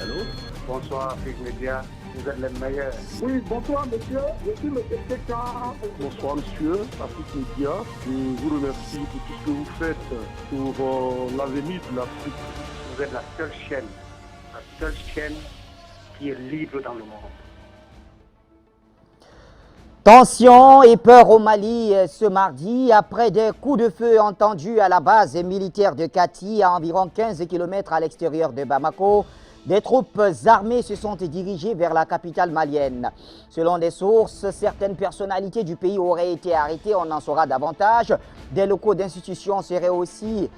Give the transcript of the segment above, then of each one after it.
Allô? Bonsoir, Afrique Média. Vous êtes les meilleurs. Oui, bonsoir monsieur. Je suis le secrétaire. Bonsoir monsieur, Afrique Média. Je vous remercie pour tout ce que vous faites pour l'avenir de l'Afrique. Vous êtes la seule chaîne qui est libre dans le monde. Tension et peur au Mali ce mardi après des coups de feu entendus à la base militaire de Kati à environ 15 km à l'extérieur de Bamako. Des troupes armées se sont dirigées vers la capitale malienne. Selon des sources, certaines personnalités du pays auraient été arrêtées, on en saura davantage. Des locaux d'institutions seraient aussi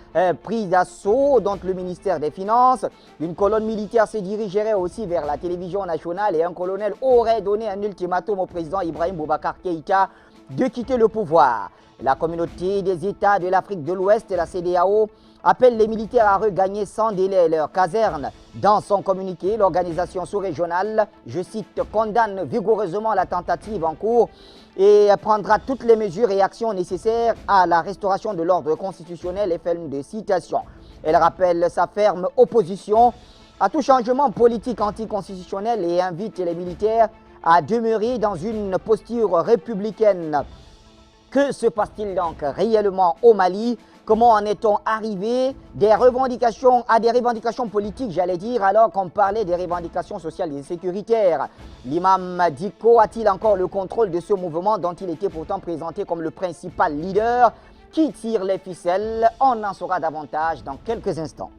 pris d'assaut, dont le ministère des Finances. Une colonne militaire se dirigerait aussi vers la télévision nationale et un colonel aurait donné un ultimatum au président Ibrahim Boubacar Keïta de quitter le pouvoir. La communauté des États de l'Afrique de l'Ouest et la CEDEAO appelle les militaires à regagner sans délai leur caserne. Dans son communiqué, l'organisation sous-régionale, je cite, condamne vigoureusement la tentative en cours et prendra toutes les mesures et actions nécessaires à la restauration de l'ordre constitutionnel et fin de citation. Elle rappelle sa ferme opposition à tout changement politique anticonstitutionnel et invite les militaires à demeurer dans une posture républicaine. Que se passe-t-il donc réellement au Mali? Comment en est-on arrivé à des revendications politiques, j'allais dire, alors qu'on parlait des revendications sociales et sécuritaires? L'imam Dicko a-t-il encore le contrôle de ce mouvement dont il était pourtant présenté comme le principal leader? Qui tire les ficelles? On en saura davantage dans quelques instants.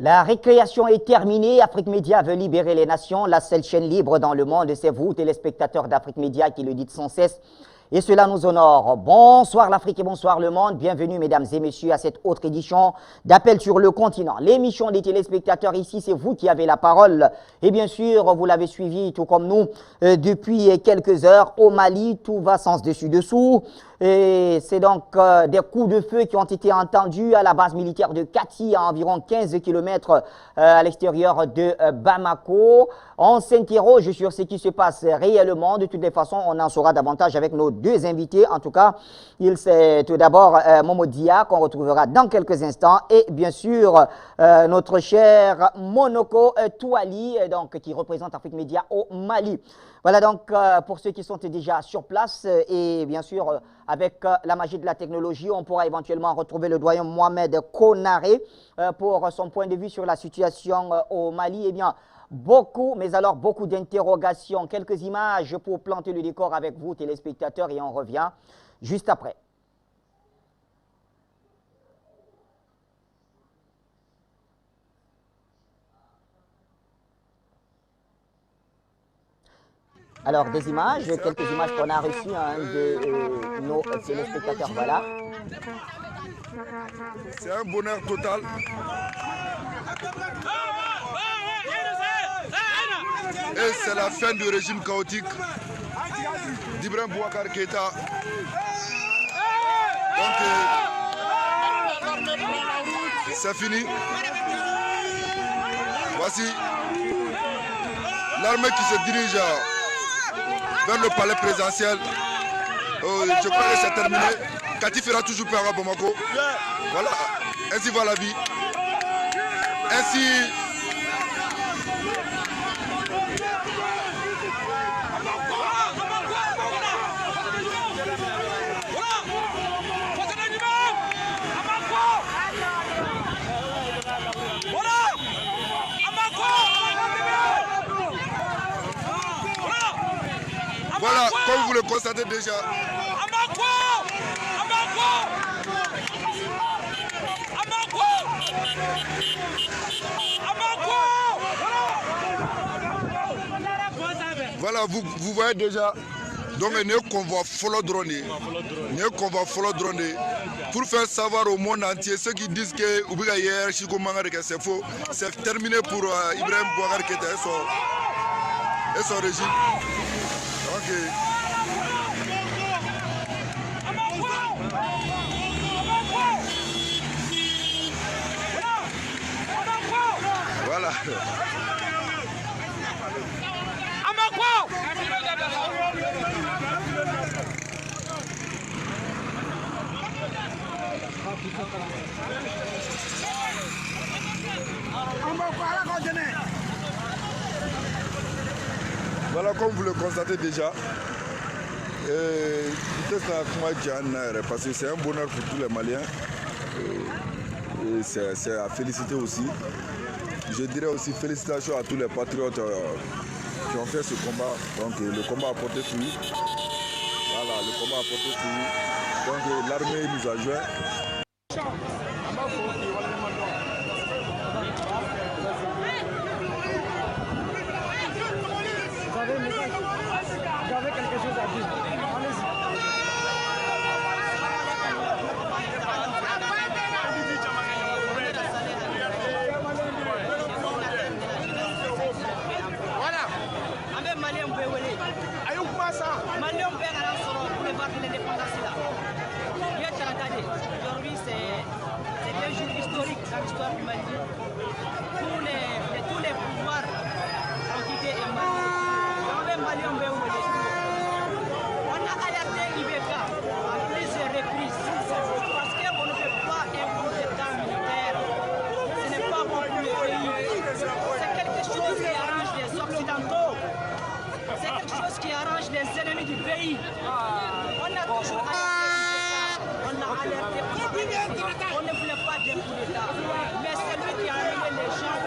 La récréation est terminée. Afrique Média veut libérer les nations. La seule chaîne libre dans le monde, c'est vous, téléspectateurs d'Afrique Média, qui le dites sans cesse. Et cela nous honore. Bonsoir l'Afrique et bonsoir le monde. Bienvenue mesdames et messieurs à cette autre édition d'Appel sur le continent. L'émission des téléspectateurs ici, c'est vous qui avez la parole. Et bien sûr, vous l'avez suivi tout comme nous depuis quelques heures. Au Mali, tout va sens dessus-dessous. Et c'est donc des coups de feu qui ont été entendus à la base militaire de Kati, à environ 15 km à l'extérieur de Bamako. On s'interroge sur ce qui se passe réellement. De toutes les façons, on en saura davantage avec nos deux invités. En tout cas, c'est tout d'abord Momo Dia, qu'on retrouvera dans quelques instants, et bien sûr notre cher Monoko Touali, donc, qui représente Afrique Média au Mali. Voilà donc pour ceux qui sont déjà sur place et bien sûr avec la magie de la technologie, on pourra éventuellement retrouver le doyen Mohamed Konaré pour son point de vue sur la situation au Mali. Eh bien, beaucoup d'interrogations, quelques images pour planter le décor avec vous téléspectateurs et on revient juste après. Alors, des images, quelques images qu'on a reçues de nos téléspectateurs, voilà. C'est un bonheur total. Et c'est la fin du régime chaotique d'Ibrahim Boubacar Keïta. Donc, c'est fini. Voici l'armée qui se dirige vers le palais présidentiel. Je crois que c'est terminé. Kati fera toujours peur à Bamako. Voilà, ainsi va la vie. Ainsi. Voilà, comme vous le constatez déjà. Voilà, vous voyez déjà. Donc, nous convoi follow drone. Nous convoi follow drone. Pour faire savoir au monde entier, ceux qui disent que Oubiga hier, Chiko Mangareke, c'est faux. C'est terminé pour Ibrahim Bouakar Keïta et son régime. Ok. Voilà. Voilà, comme vous le constatez déjà, parce que c'est un bonheur pour tous les Maliens et c'est à féliciter aussi. Je dirais aussi félicitations à tous les patriotes qui ont fait ce combat. Donc le combat a porté fruit. Voilà, le combat a porté fruit. Donc l'armée nous a joint. J'avais quelque chose à dire. Voilà. Avec Malien Béwélé. Ayoub Massa. Malien Béwélé pour le voir de l'indépendance là. Aujourd'hui, c'est un jour historique dans l'histoire du Mali. Tous les pouvoirs ont quitté le Mali. Malien Béwélé. On a alerté IBK à plusieurs reprises parce qu'on ne peut pas un coup d'État militaire. Ce n'est pas bon pour le pays. C'est quelque chose qui arrange les Occidentaux. C'est quelque chose qui arrange les ennemis du pays. On a toujours alerté IBK. On a alerté. On ne voulait pas d'un coup d'État. Mais c'est lui qui a amené les gens.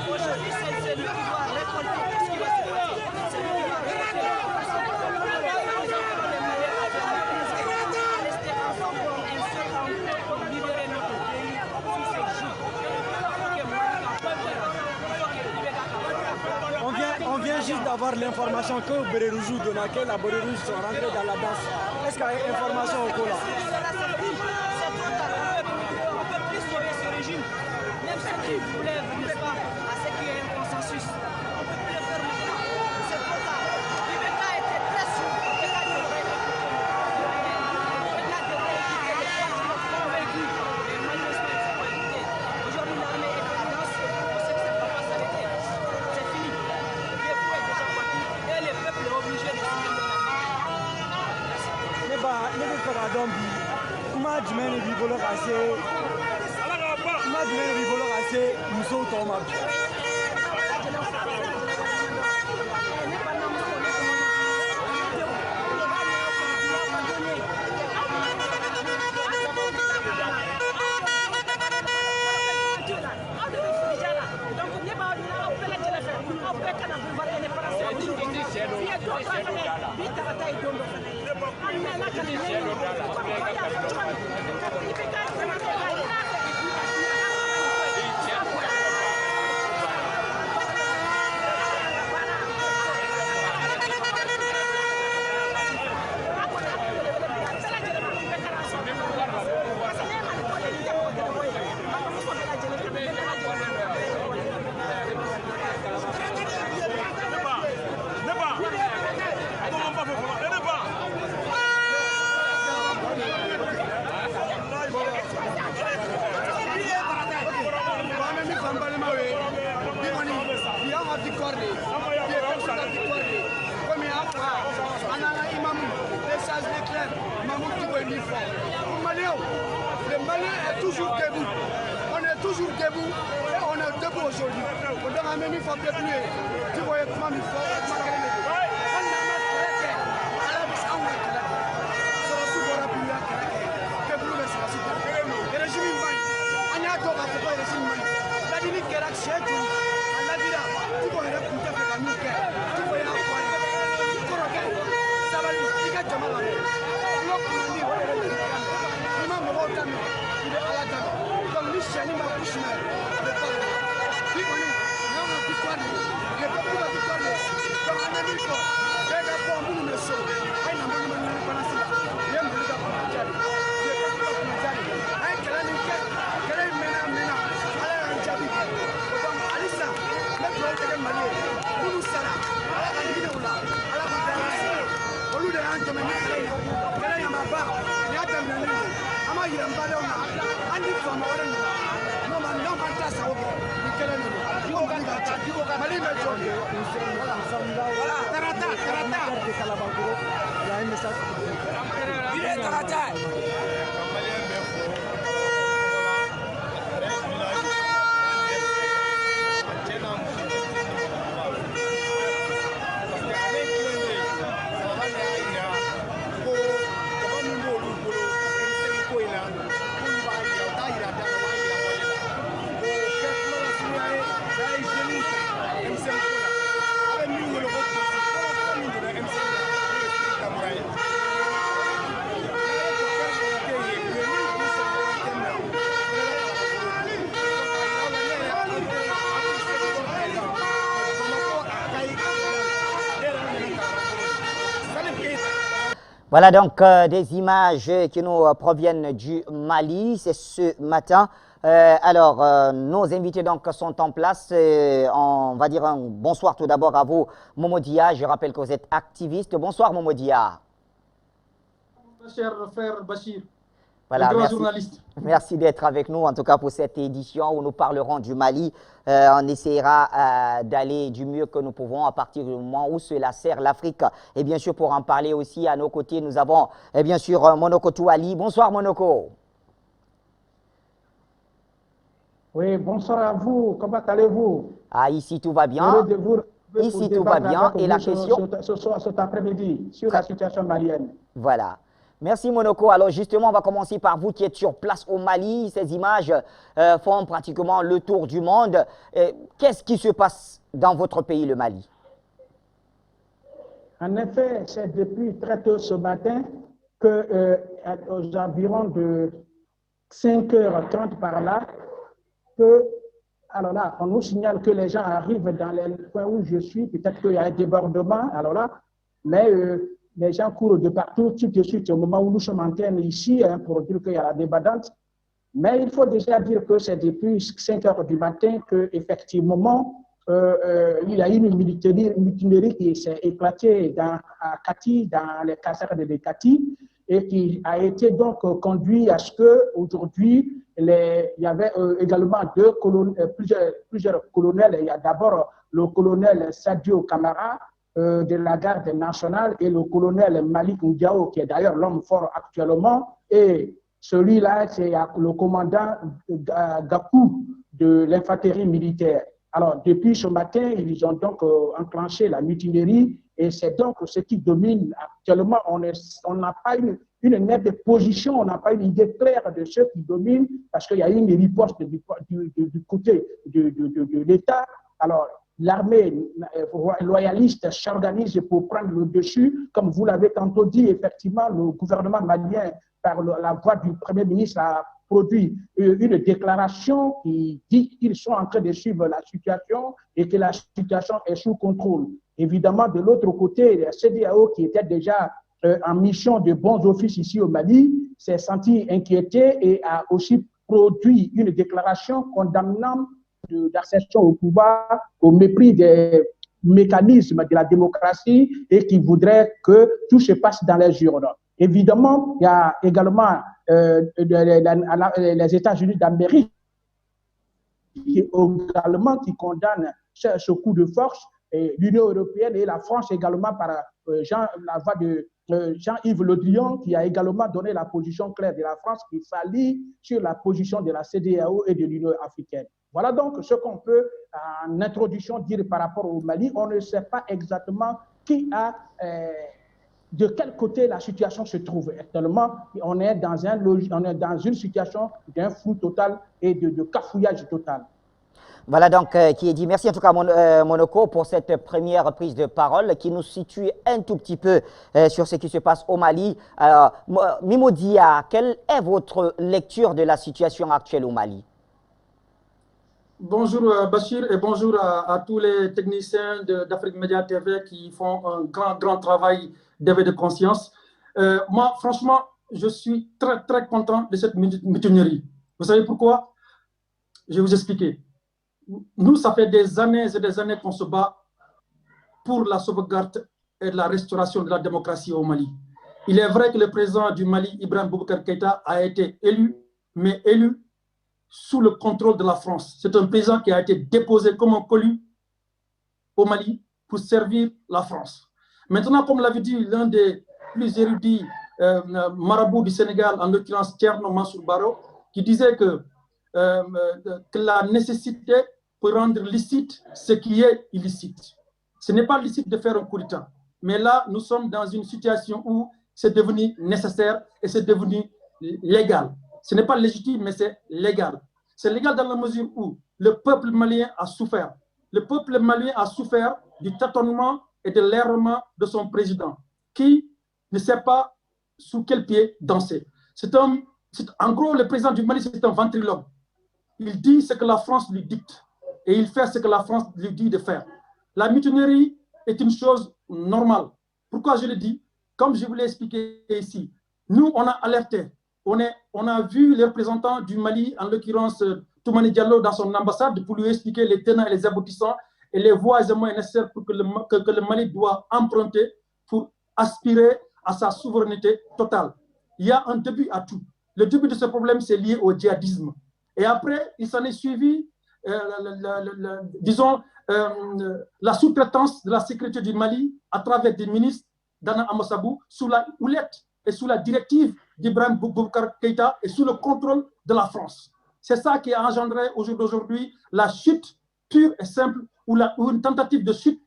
Aujourd'hui, c'est lui qui doit récolter tout ce qui va se passer. C'est lui qui doit récolter. Rester ensemble pour un seul emploi pour libérer notre pays sous ce joug. On vient juste d'avoir l'information que Béréroujou, Donaké, la Béréroujou sont rentrés dans la danse. Est-ce qu'il y a une information au Kola? C'est trop tard. On peut plus sauver ce régime. Même ceux qui voulaient, n'est-ce pas, à ce qu'il y ait un consensus. On ne peut plus le faire maintenant. C'est trop tard. Ibeka était très sûr. Ibeka devrait écouter. Ibeka devrait écouter. Les gens sont convaincus. Et malheureusement, ils ne sont pas écoutés. Aujourd'hui, l'armée est en danse. On sait que ça ne va pas s'arrêter. C'est fini. Le fou est déjà parti. Et le peuple est obligé de signer de l'armée. Ne pas d'ombi. Comment tu mets les bigolos assez? Comment tu mets les bigolos assez? Nous sommes Thomas. Le Malien est toujours debout. On est toujours debout et on est debout aujourd'hui. On a même il faut débrouiller. Tu vois comment il faut. On Voilà donc des images qui nous proviennent du Mali, c'est ce matin. Nos invités donc sont en place. On va dire un bonsoir tout d'abord à vous, Momo Dia. Je rappelle que vous êtes activiste. Bonsoir Momo Dia. Cher frère Bachir, voilà, grand journaliste. Merci d'être avec nous, en tout cas pour cette édition où nous parlerons du Mali. On essaiera d'aller du mieux que nous pouvons à partir du moment où cela sert l'Afrique. Et bien sûr, pour en parler aussi, à nos côtés, nous avons bien sûr Monoko Touali. Bonsoir Monoko. Oui, bonsoir à vous. Comment allez-vous? Ah, ici tout va bien. Ici tout va bien. Et la question cet après-midi sur la situation malienne. Voilà. Merci Monoko. Alors justement, on va commencer par vous qui êtes sur place au Mali. Ces images font pratiquement le tour du monde. Qu'est-ce qui se passe dans votre pays, le Mali? En effet, c'est depuis très tôt ce matin aux environs de 5h30 par là, alors là, on nous signale que les gens arrivent dans les points où je suis. Peut-être qu'il y a un débordement, alors là, mais les gens courent de partout tout de suite au moment où nous sommes en train ici pour dire qu'il y a la débandante. Mais il faut déjà dire que c'est depuis 5 heures du matin qu'effectivement, il y a eu une mutinerie qui s'est éclatée à Kati, dans les casernes de Kati, et qui a été donc conduit à ce qu'aujourd'hui, il y avait également plusieurs colonels. Il y a d'abord le colonel Sadio Kamara, de la garde nationale, et le colonel Malik Ndiao, qui est d'ailleurs l'homme fort actuellement, et celui-là, c'est le commandant Gakou de l'infanterie militaire. Alors, depuis ce matin, ils ont donc enclenché la mutinerie, et c'est donc ce qui domine actuellement. On n'a pas une nette position, on n'a pas une idée claire de ce qui domine, parce qu'il y a eu une riposte du côté de l'État. Alors, l'armée loyaliste s'organise pour prendre le dessus. Comme vous l'avez tantôt dit, effectivement, le gouvernement malien, par la voix du Premier ministre, a produit une déclaration qui dit qu'ils sont en train de suivre la situation et que la situation est sous contrôle. Évidemment, de l'autre côté, la CEDEAO, qui était déjà en mission de bons offices ici au Mali, s'est senti inquiété et a aussi produit une déclaration condamnant d'accession au pouvoir au mépris des mécanismes de la démocratie et qui voudrait que tout se passe dans les urnes. Évidemment, il y a également les États-Unis d'Amérique qui condamnent ce coup de force, et l'Union européenne et la France également par la voix de Jean-Yves Le Drian, qui a également donné la position claire de la France qui s'allie sur la position de la CEDEAO et de l'Union africaine. Voilà donc ce qu'on peut en introduction dire par rapport au Mali. On ne sait pas exactement de quel côté la situation se trouve. Actuellement, on est dans une situation d'un flou total et de cafouillage total. Voilà donc qui est dit. Merci en tout cas Monoko pour cette première prise de parole qui nous situe un tout petit peu sur ce qui se passe au Mali. Mimo Dia, quelle est votre lecture de la situation actuelle au Mali? Bonjour Bachir et bonjour à tous les techniciens d'Afrique Média TV qui font un grand travail d'éveil de conscience. Moi, franchement, je suis très content de cette mutinerie. Vous savez pourquoi? Je vais vous expliquer. Nous, ça fait des années et des années qu'on se bat pour la sauvegarde et de la restauration de la démocratie au Mali. Il est vrai que le président du Mali, Ibrahim Boubacar Keïta, a été élu, mais élu sous le contrôle de la France. C'est un président qui a été déposé comme un colis au Mali pour servir la France. Maintenant, comme l'avait dit l'un des plus érudits marabouts du Sénégal, en l'occurrence Thierno Mansour Baro, qui disait que la nécessité peut rendre licite ce qui est illicite. Ce n'est pas licite de faire un coup d'État. Mais là, nous sommes dans une situation où c'est devenu nécessaire et c'est devenu légal. Ce n'est pas légitime, mais c'est légal. C'est légal dans la mesure où le peuple malien a souffert. Le peuple malien a souffert du tâtonnement et de l'errement de son président, qui ne sait pas sous quel pied danser. En gros, le président du Mali, c'est un ventriloque. Il dit ce que la France lui dicte et il fait ce que la France lui dit de faire. La mutinerie est une chose normale. Pourquoi je le dis? Comme je vous l'ai expliqué ici, nous, on a alerté. On a vu les représentants du Mali, en l'occurrence Toumani Diallo, dans son ambassade, pour lui expliquer les tenants et les aboutissants et les voies et moyens nécessaires pour que le Mali doit emprunter pour aspirer à sa souveraineté totale. Il y a un début à tout. Le début de ce problème, c'est lié au djihadisme. Et après, il s'en est suivi, disons, la sous-traitance de la sécurité du Mali à travers des ministres d'Anna Amossabou sous la houlette et sous la directive d'Ibrahim Boubacar Keïta et sous le contrôle de la France. C'est ça qui a engendré au jour d'aujourd'hui la chute pure et simple ou une tentative de chute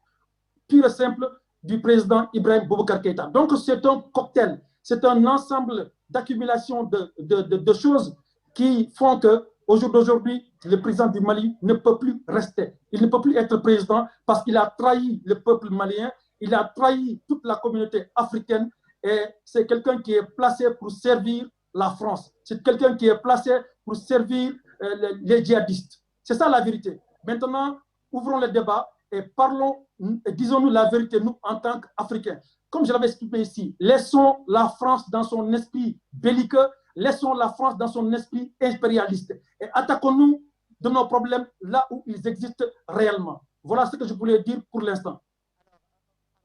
pure et simple du président Ibrahim Boubacar Keïta. Donc c'est un cocktail, c'est un ensemble d'accumulation de choses qui font que au jour d'aujourd'hui, le président du Mali ne peut plus rester. Il ne peut plus être président parce qu'il a trahi le peuple malien, il a trahi toute la communauté africaine et c'est quelqu'un qui est placé pour servir la France. C'est quelqu'un qui est placé pour servir les djihadistes. C'est ça la vérité. Maintenant, ouvrons le débat et parlons, et disons-nous la vérité, nous, en tant qu'Africains. Comme je l'avais expliqué ici, laissons la France dans son esprit belliqueux, laissons la France dans son esprit impérialiste et attaquons-nous de nos problèmes là où ils existent réellement. Voilà ce que je voulais dire pour l'instant.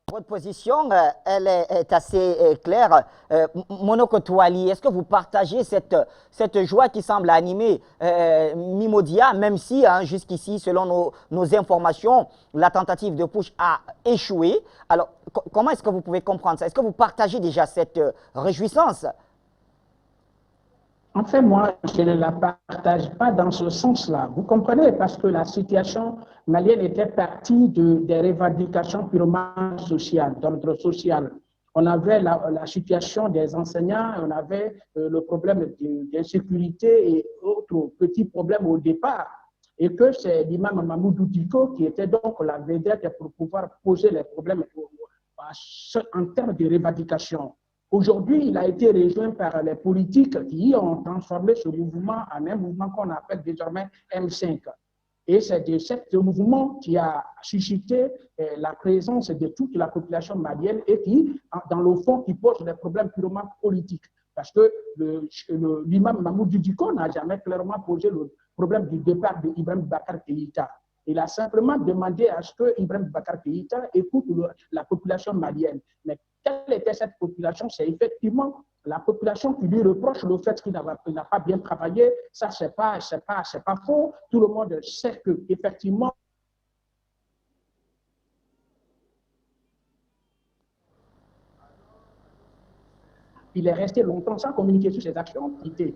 Votre position, elle est assez claire. Monoko Touali, est-ce que vous partagez cette joie qui semble animer Mimodia, même si jusqu'ici, selon nos informations, la tentative de putsch a échoué. Alors, comment est-ce que vous pouvez comprendre ça? Est-ce que vous partagez déjà cette réjouissance? En fait, moi, je ne la partage pas dans ce sens-là. Vous comprenez, parce que la situation malienne était partie des revendications purement sociales, d'ordre social. On avait la situation des enseignants, on avait le problème d'insécurité et autres petits problèmes au départ. Et que c'est l'imam Mamoudou Diko qui était donc la vedette pour pouvoir poser les problèmes en termes de revendications. Aujourd'hui, il a été rejoint par les politiques qui ont transformé ce mouvement en un mouvement qu'on appelle désormais M5. Et c'est de ce mouvement qui a suscité la présence de toute la population malienne et qui, dans le fond, qui pose des problèmes purement politiques. Parce que l'imam Mamoudou Diko n'a jamais clairement posé le problème du départ d'Ibrahim Boubacar Keïta. Il a simplement demandé à ce que Ibrahim Boubacar Keïta écoute la population malienne. Mais quelle était cette population? C'est effectivement la population qui lui reproche le fait qu'il n'a pas bien travaillé. Ça, c'est pas faux. Tout le monde sait qu'effectivement, il est resté longtemps sans communiquer sur ses actions.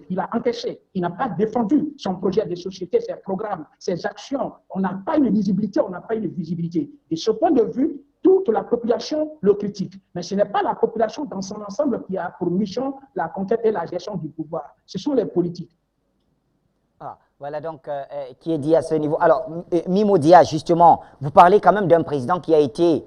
Il a encaissé, il n'a pas défendu son projet de société, ses programmes, ses actions. On n'a pas une visibilité, on n'a pas une visibilité. De ce point de vue, toute la population le critique. Mais ce n'est pas la population dans son ensemble qui a pour mission la conquête et la gestion du pouvoir. Ce sont les politiques. Voilà donc qui est dit à ce niveau. Alors, Mimodia, justement, vous parlez quand même d'un président qui a été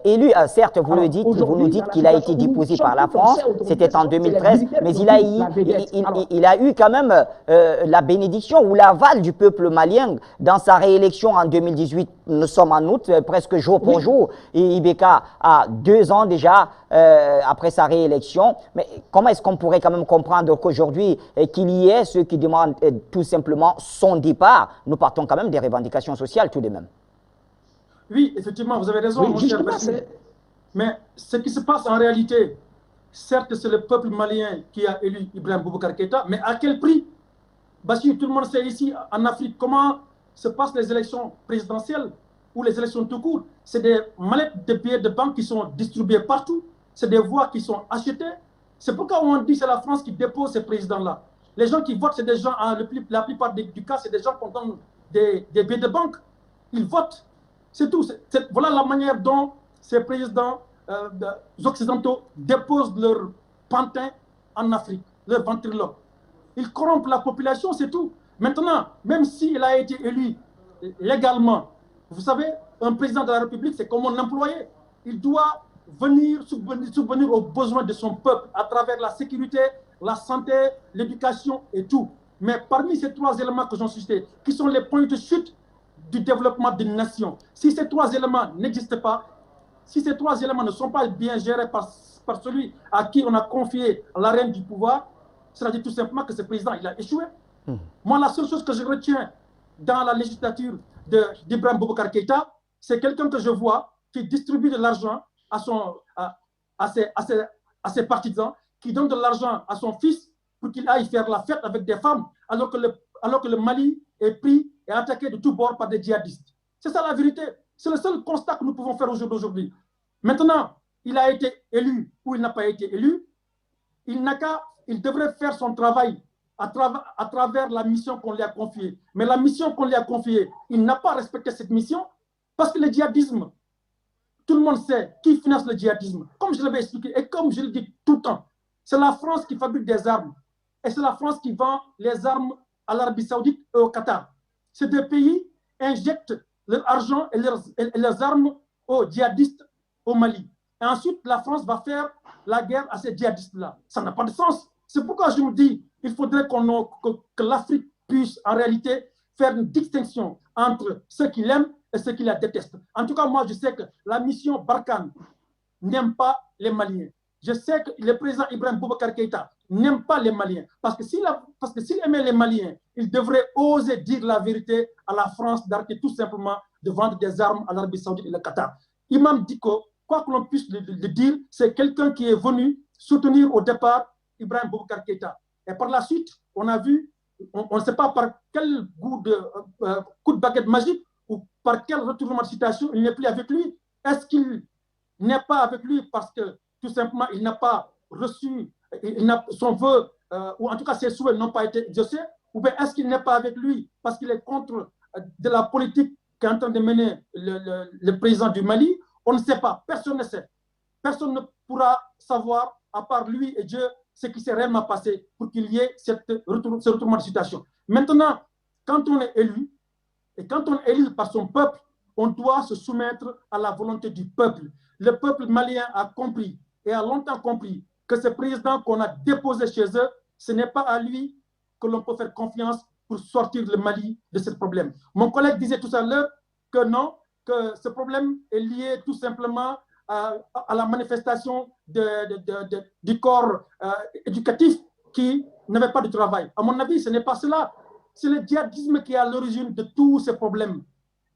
élu. Certes, vous nous dites qu'il a été déposé par la France, c'était en 2013, mais il a eu quand même la bénédiction ou l'aval du peuple malien dans sa réélection en 2018. Nous sommes en août, presque jour pour jour, et Ibeka a 2 ans déjà après sa réélection. Mais comment est-ce qu'on pourrait quand même comprendre qu'aujourd'hui, qu'il y ait ceux qui demandent tout simplement son départ? Nous partons quand même des revendications sociales tout de même. Oui, effectivement, vous avez raison, mon cher Bassirou. Mais ce qui se passe en réalité, certes, c'est le peuple malien qui a élu Ibrahim Boubacar Keïta, mais à quel prix? Bachir, tout le monde sait ici en Afrique comment se passent les élections présidentielles ou les élections tout court. C'est des mallettes de billets de banque qui sont distribuées partout. C'est des voix qui sont achetées. C'est pourquoi on dit que c'est la France qui dépose ces présidents-là. Les gens qui votent, c'est des gens, la plupart du cas, c'est des gens qui ont des billets de banque. Ils votent. C'est tout. Voilà la manière dont ces présidents occidentaux déposent leur pantin en Afrique, leur ventriloque. Ils corrompent la population, c'est tout. Maintenant, même s'il a été élu légalement, vous savez, un président de la République, c'est comme un employé. Il doit venir subvenir aux besoins de son peuple à travers la sécurité, la santé, l'éducation et tout. Mais parmi ces trois éléments que j'en cités, qui sont les points de chute du développement d'une nation, si ces trois éléments n'existent pas, si ces trois éléments ne sont pas bien gérés par celui à qui on a confié la reine du pouvoir, c'est-à-dire tout simplement que ce président, il a échoué. Moi, la seule chose que je retiens dans la législature d'Ibrahim Boubacar Keïta, c'est quelqu'un que je vois qui distribue de l'argent à ses partisans, qui donne de l'argent à son fils pour qu'il aille faire la fête avec des femmes, alors que le Mali est pris et attaqué de tous bords par des djihadistes. C'est ça la vérité. C'est le seul constat que nous pouvons faire aujourd'hui. Maintenant, il a été élu ou il n'a pas été élu, il devrait faire son travail à travers la mission qu'on lui a confiée. Mais la mission qu'on lui a confiée, il n'a pas respecté cette mission parce que le djihadisme, tout le monde sait qui finance le djihadisme. Comme je l'avais expliqué et comme je le dis tout le temps, c'est la France qui fabrique des armes et c'est la France qui vend les armes à l'Arabie Saoudite et au Qatar. Ces deux pays injectent leur argent et leurs armes aux djihadistes au Mali. Et ensuite, la France va faire la guerre à ces djihadistes-là. Ça n'a pas de sens. C'est pourquoi je me dis qu'il faudrait que l'Afrique puisse en réalité faire une distinction entre ceux qui l'aiment et ceux qui la détestent. En tout cas, moi, je sais que la mission Barkhane n'aime pas les Maliens. Je sais que le président Ibrahim Boubacar Keïta n'aime pas les Maliens. Parce que s'il aimait les Maliens, il devrait oser dire la vérité à la France d'arrêter tout simplement de vendre des armes à l'Arabie Saoudite et le Qatar. Imam Dicko, quoi que l'on puisse le dire, c'est quelqu'un qui est venu soutenir au départ Ibrahim Boubacar Keïta. Et par la suite, on a vu, on ne sait pas par quel coup de baguette magique ou par quel retournement de situation il n'est plus avec lui. Est-ce qu'il n'est pas avec lui parce que tout simplement il n'a pas reçu son vœu, ou en tout cas ses souhaits n'ont pas été exaucés, ou bien est-ce qu'il n'est pas avec lui parce qu'il est contre de la politique qu'est en train de mener le président du Mali? On ne sait pas, personne ne sait. Personne ne pourra savoir, à part lui et Dieu, ce qui s'est réellement passé pour qu'il y ait ce retournement de situation. Maintenant, quand on est élu, et quand on est élu par son peuple, on doit se soumettre à la volonté du peuple. Le peuple malien a compris, et a longtemps compris, que ce président qu'on a déposé chez eux, ce n'est pas à lui que l'on peut faire confiance pour sortir le Mali de ce problème. Mon collègue disait tout à l'heure que non, que ce problème est lié tout simplement à la manifestation du corps éducatif qui n'avait pas de travail. À mon avis, ce n'est pas cela. C'est le djihadisme qui est à l'origine de tous ces problèmes.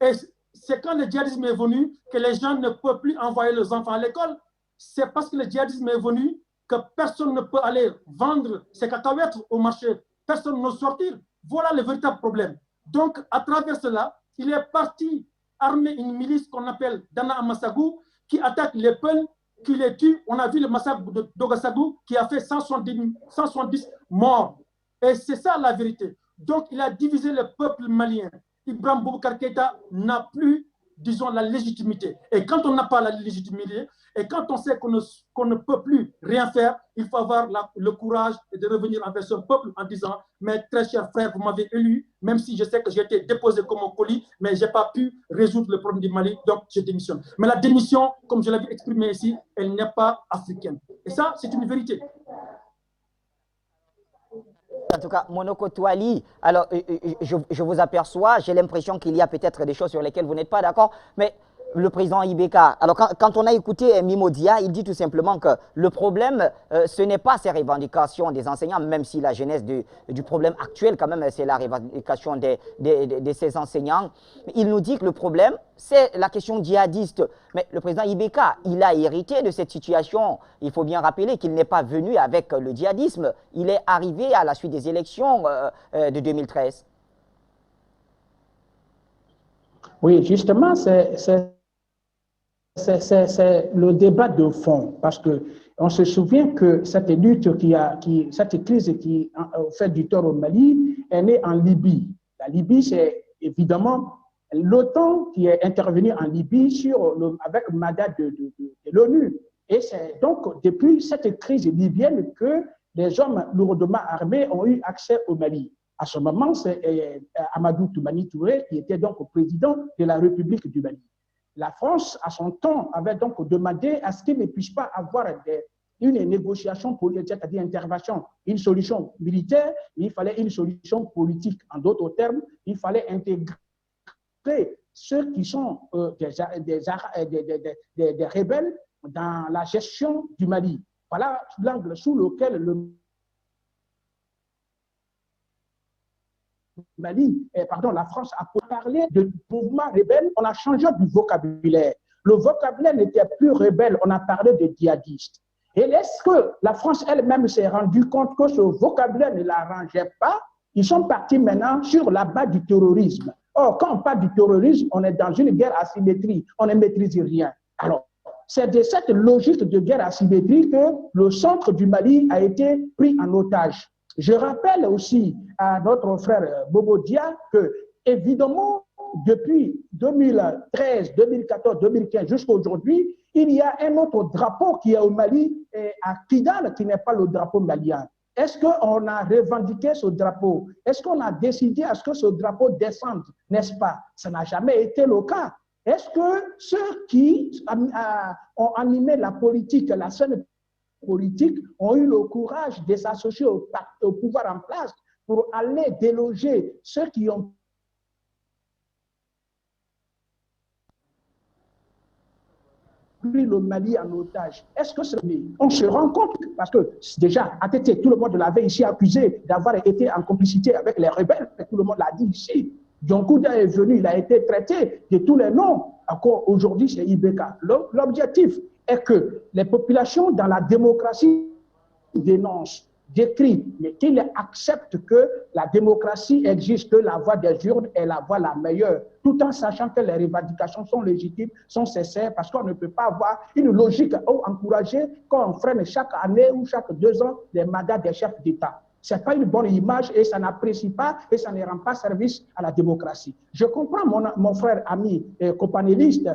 Et c'est quand le djihadisme est venu que les gens ne peuvent plus envoyer leurs enfants à l'école. C'est parce que le djihadisme est venu que personne ne peut aller vendre ses cacahuètes au marché. Personne ne peut sortir. Voilà le véritable problème. Donc, à travers cela, il est parti armer une milice qu'on appelle Dana Amasagou, qui attaque les peuples, qui les tue. On a vu le massacre de Dogasagou qui a fait 170 morts. Et c'est ça la vérité. Donc, il a divisé le peuple malien. Ibrahim Boubacar Keïta n'a plus, disons, la légitimité. Et quand on n'a pas la légitimité, et quand on sait qu'on ne peut plus rien faire, il faut avoir le courage de revenir envers son peuple en disant « Mes très chers frères, vous m'avez élu, même si je sais que j'ai été déposé comme un colis, mais je n'ai pas pu résoudre le problème du Mali, donc je démissionne. » Mais la démission, comme je l'avais exprimé ici, elle n'est pas africaine. Et ça, c'est une vérité. En tout cas, Monoko Touali, alors je vous aperçois, j'ai l'impression qu'il y a peut-être des choses sur lesquelles vous n'êtes pas d'accord, mais le président Ibeka. Alors, quand on a écouté Mimodia, il dit tout simplement que le problème, ce n'est pas ces revendications des enseignants, même si la genèse du problème actuel, quand même, c'est la revendication de ces enseignants. Il nous dit que le problème, c'est la question djihadiste. Mais le président Ibeka, il a hérité de cette situation. Il faut bien rappeler qu'il n'est pas venu avec le djihadisme. Il est arrivé à la suite des élections de 2013. Oui, justement, c'est le débat de fond, parce qu'on se souvient que cette lutte cette crise qui fait du tort au Mali est née en Libye. La Libye, c'est évidemment l'OTAN qui est intervenu en Libye avec le mandat de l'ONU. Et c'est donc depuis cette crise libyenne que les hommes lourdement armés ont eu accès au Mali. À ce moment, c'est Amadou Toumani Touré qui était donc président de la République du Mali. La France, à son temps, avait donc demandé à ce qu'il ne puisse pas avoir une négociation politique, c'est-à-dire intervention, une solution militaire, mais il fallait une solution politique. En d'autres termes, il fallait intégrer ceux qui sont des rebelles dans la gestion du Mali. Voilà l'angle sous lequel le la France a parlé de mouvement rebelle, on a changé du vocabulaire. Le vocabulaire n'était plus rebelle, on a parlé de djihadistes. Et est-ce que la France elle-même s'est rendue compte que ce vocabulaire ne l'arrangeait pas? Ils sont partis maintenant sur la base du terrorisme. Or, quand on parle du terrorisme, on est dans une guerre asymétrique, on ne maîtrise rien. Alors, c'est de cette logique de guerre asymétrique que le centre du Mali a été pris en otage. Je rappelle aussi à notre frère Bobo Dia que, évidemment, depuis 2013, 2014, 2015 jusqu'à aujourd'hui, il y a un autre drapeau qui est au Mali, à Kidal, qui n'est pas le drapeau malien. Est-ce qu'on a revendiqué ce drapeau? Est-ce qu'on a décidé à ce que ce drapeau descende, n'est-ce pas? Ça n'a jamais été le cas. Est-ce que ceux qui ont animé la politique, la scène politique, ont eu le courage de s'associer au pouvoir en place pour aller déloger ceux qui ont pris le Mali en otage? Est-ce que on se rend compte, parce que déjà, ATT, tout le monde l'avait ici accusé d'avoir été en complicité avec les rebelles, tout le monde l'a dit ici. Djonkouda est venu, il a été traité de tous les noms. Encore aujourd'hui, c'est Ibeka. L'objectif est que les populations dans la démocratie dénoncent, décrivent, mais qu'ils acceptent que la démocratie existe, que la voie des urnes est la voie la meilleure, tout en sachant que les revendications sont légitimes, sont sincères, parce qu'on ne peut pas avoir une logique ou encourager quand on freine chaque année ou chaque 2 ans les mandats des chefs d'État. Ce n'est pas une bonne image et ça n'apprécie pas et ça ne rend pas service à la démocratie. Je comprends mon frère, ami, copanéliste,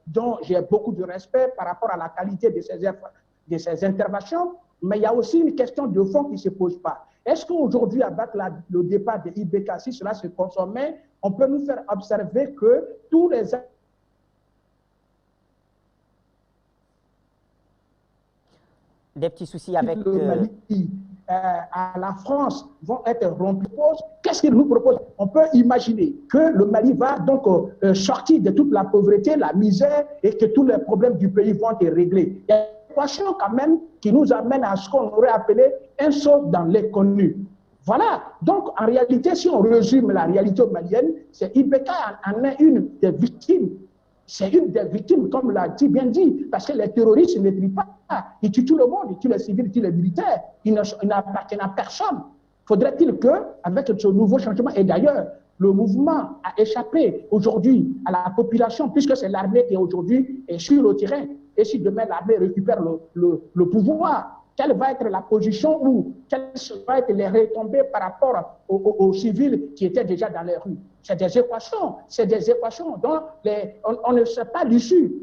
dont j'ai beaucoup de respect par rapport à la qualité de ses interventions, mais il y a aussi une question de fond qui ne se pose pas. Est-ce qu'aujourd'hui, avec le départ de Ibeka, si cela se consommait, on peut nous faire observer que tous les des petits soucis avec le Mali, à la France vont être rompus. Qu'est-ce qu'il nous propose? On peut imaginer que le Mali va donc sortir de toute la pauvreté, la misère et que tous les problèmes du pays vont être réglés. Il y a une équation quand même qui nous amène à ce qu'on aurait appelé un saut dans l'inconnu. Voilà. Donc, en réalité, si on résume la réalité malienne, c'est Ibeka en est une des victimes. C'est une des victimes, comme l'a bien dit, parce que les terroristes ne tuent pas. Ils tuent tout le monde, ils tuent les civils, ils tuent les militaires. Ils n'appartiennent à personne. Faudrait-il qu'avec ce nouveau changement, et d'ailleurs, le mouvement a échappé aujourd'hui à la population, puisque c'est l'armée qui aujourd'hui est sur le terrain. Et si demain l'armée récupère le pouvoir, quelle va être la position ou quelles vont être les retombées par rapport aux civils qui étaient déjà dans les rues? C'est des équations dont on ne sait pas l'issue.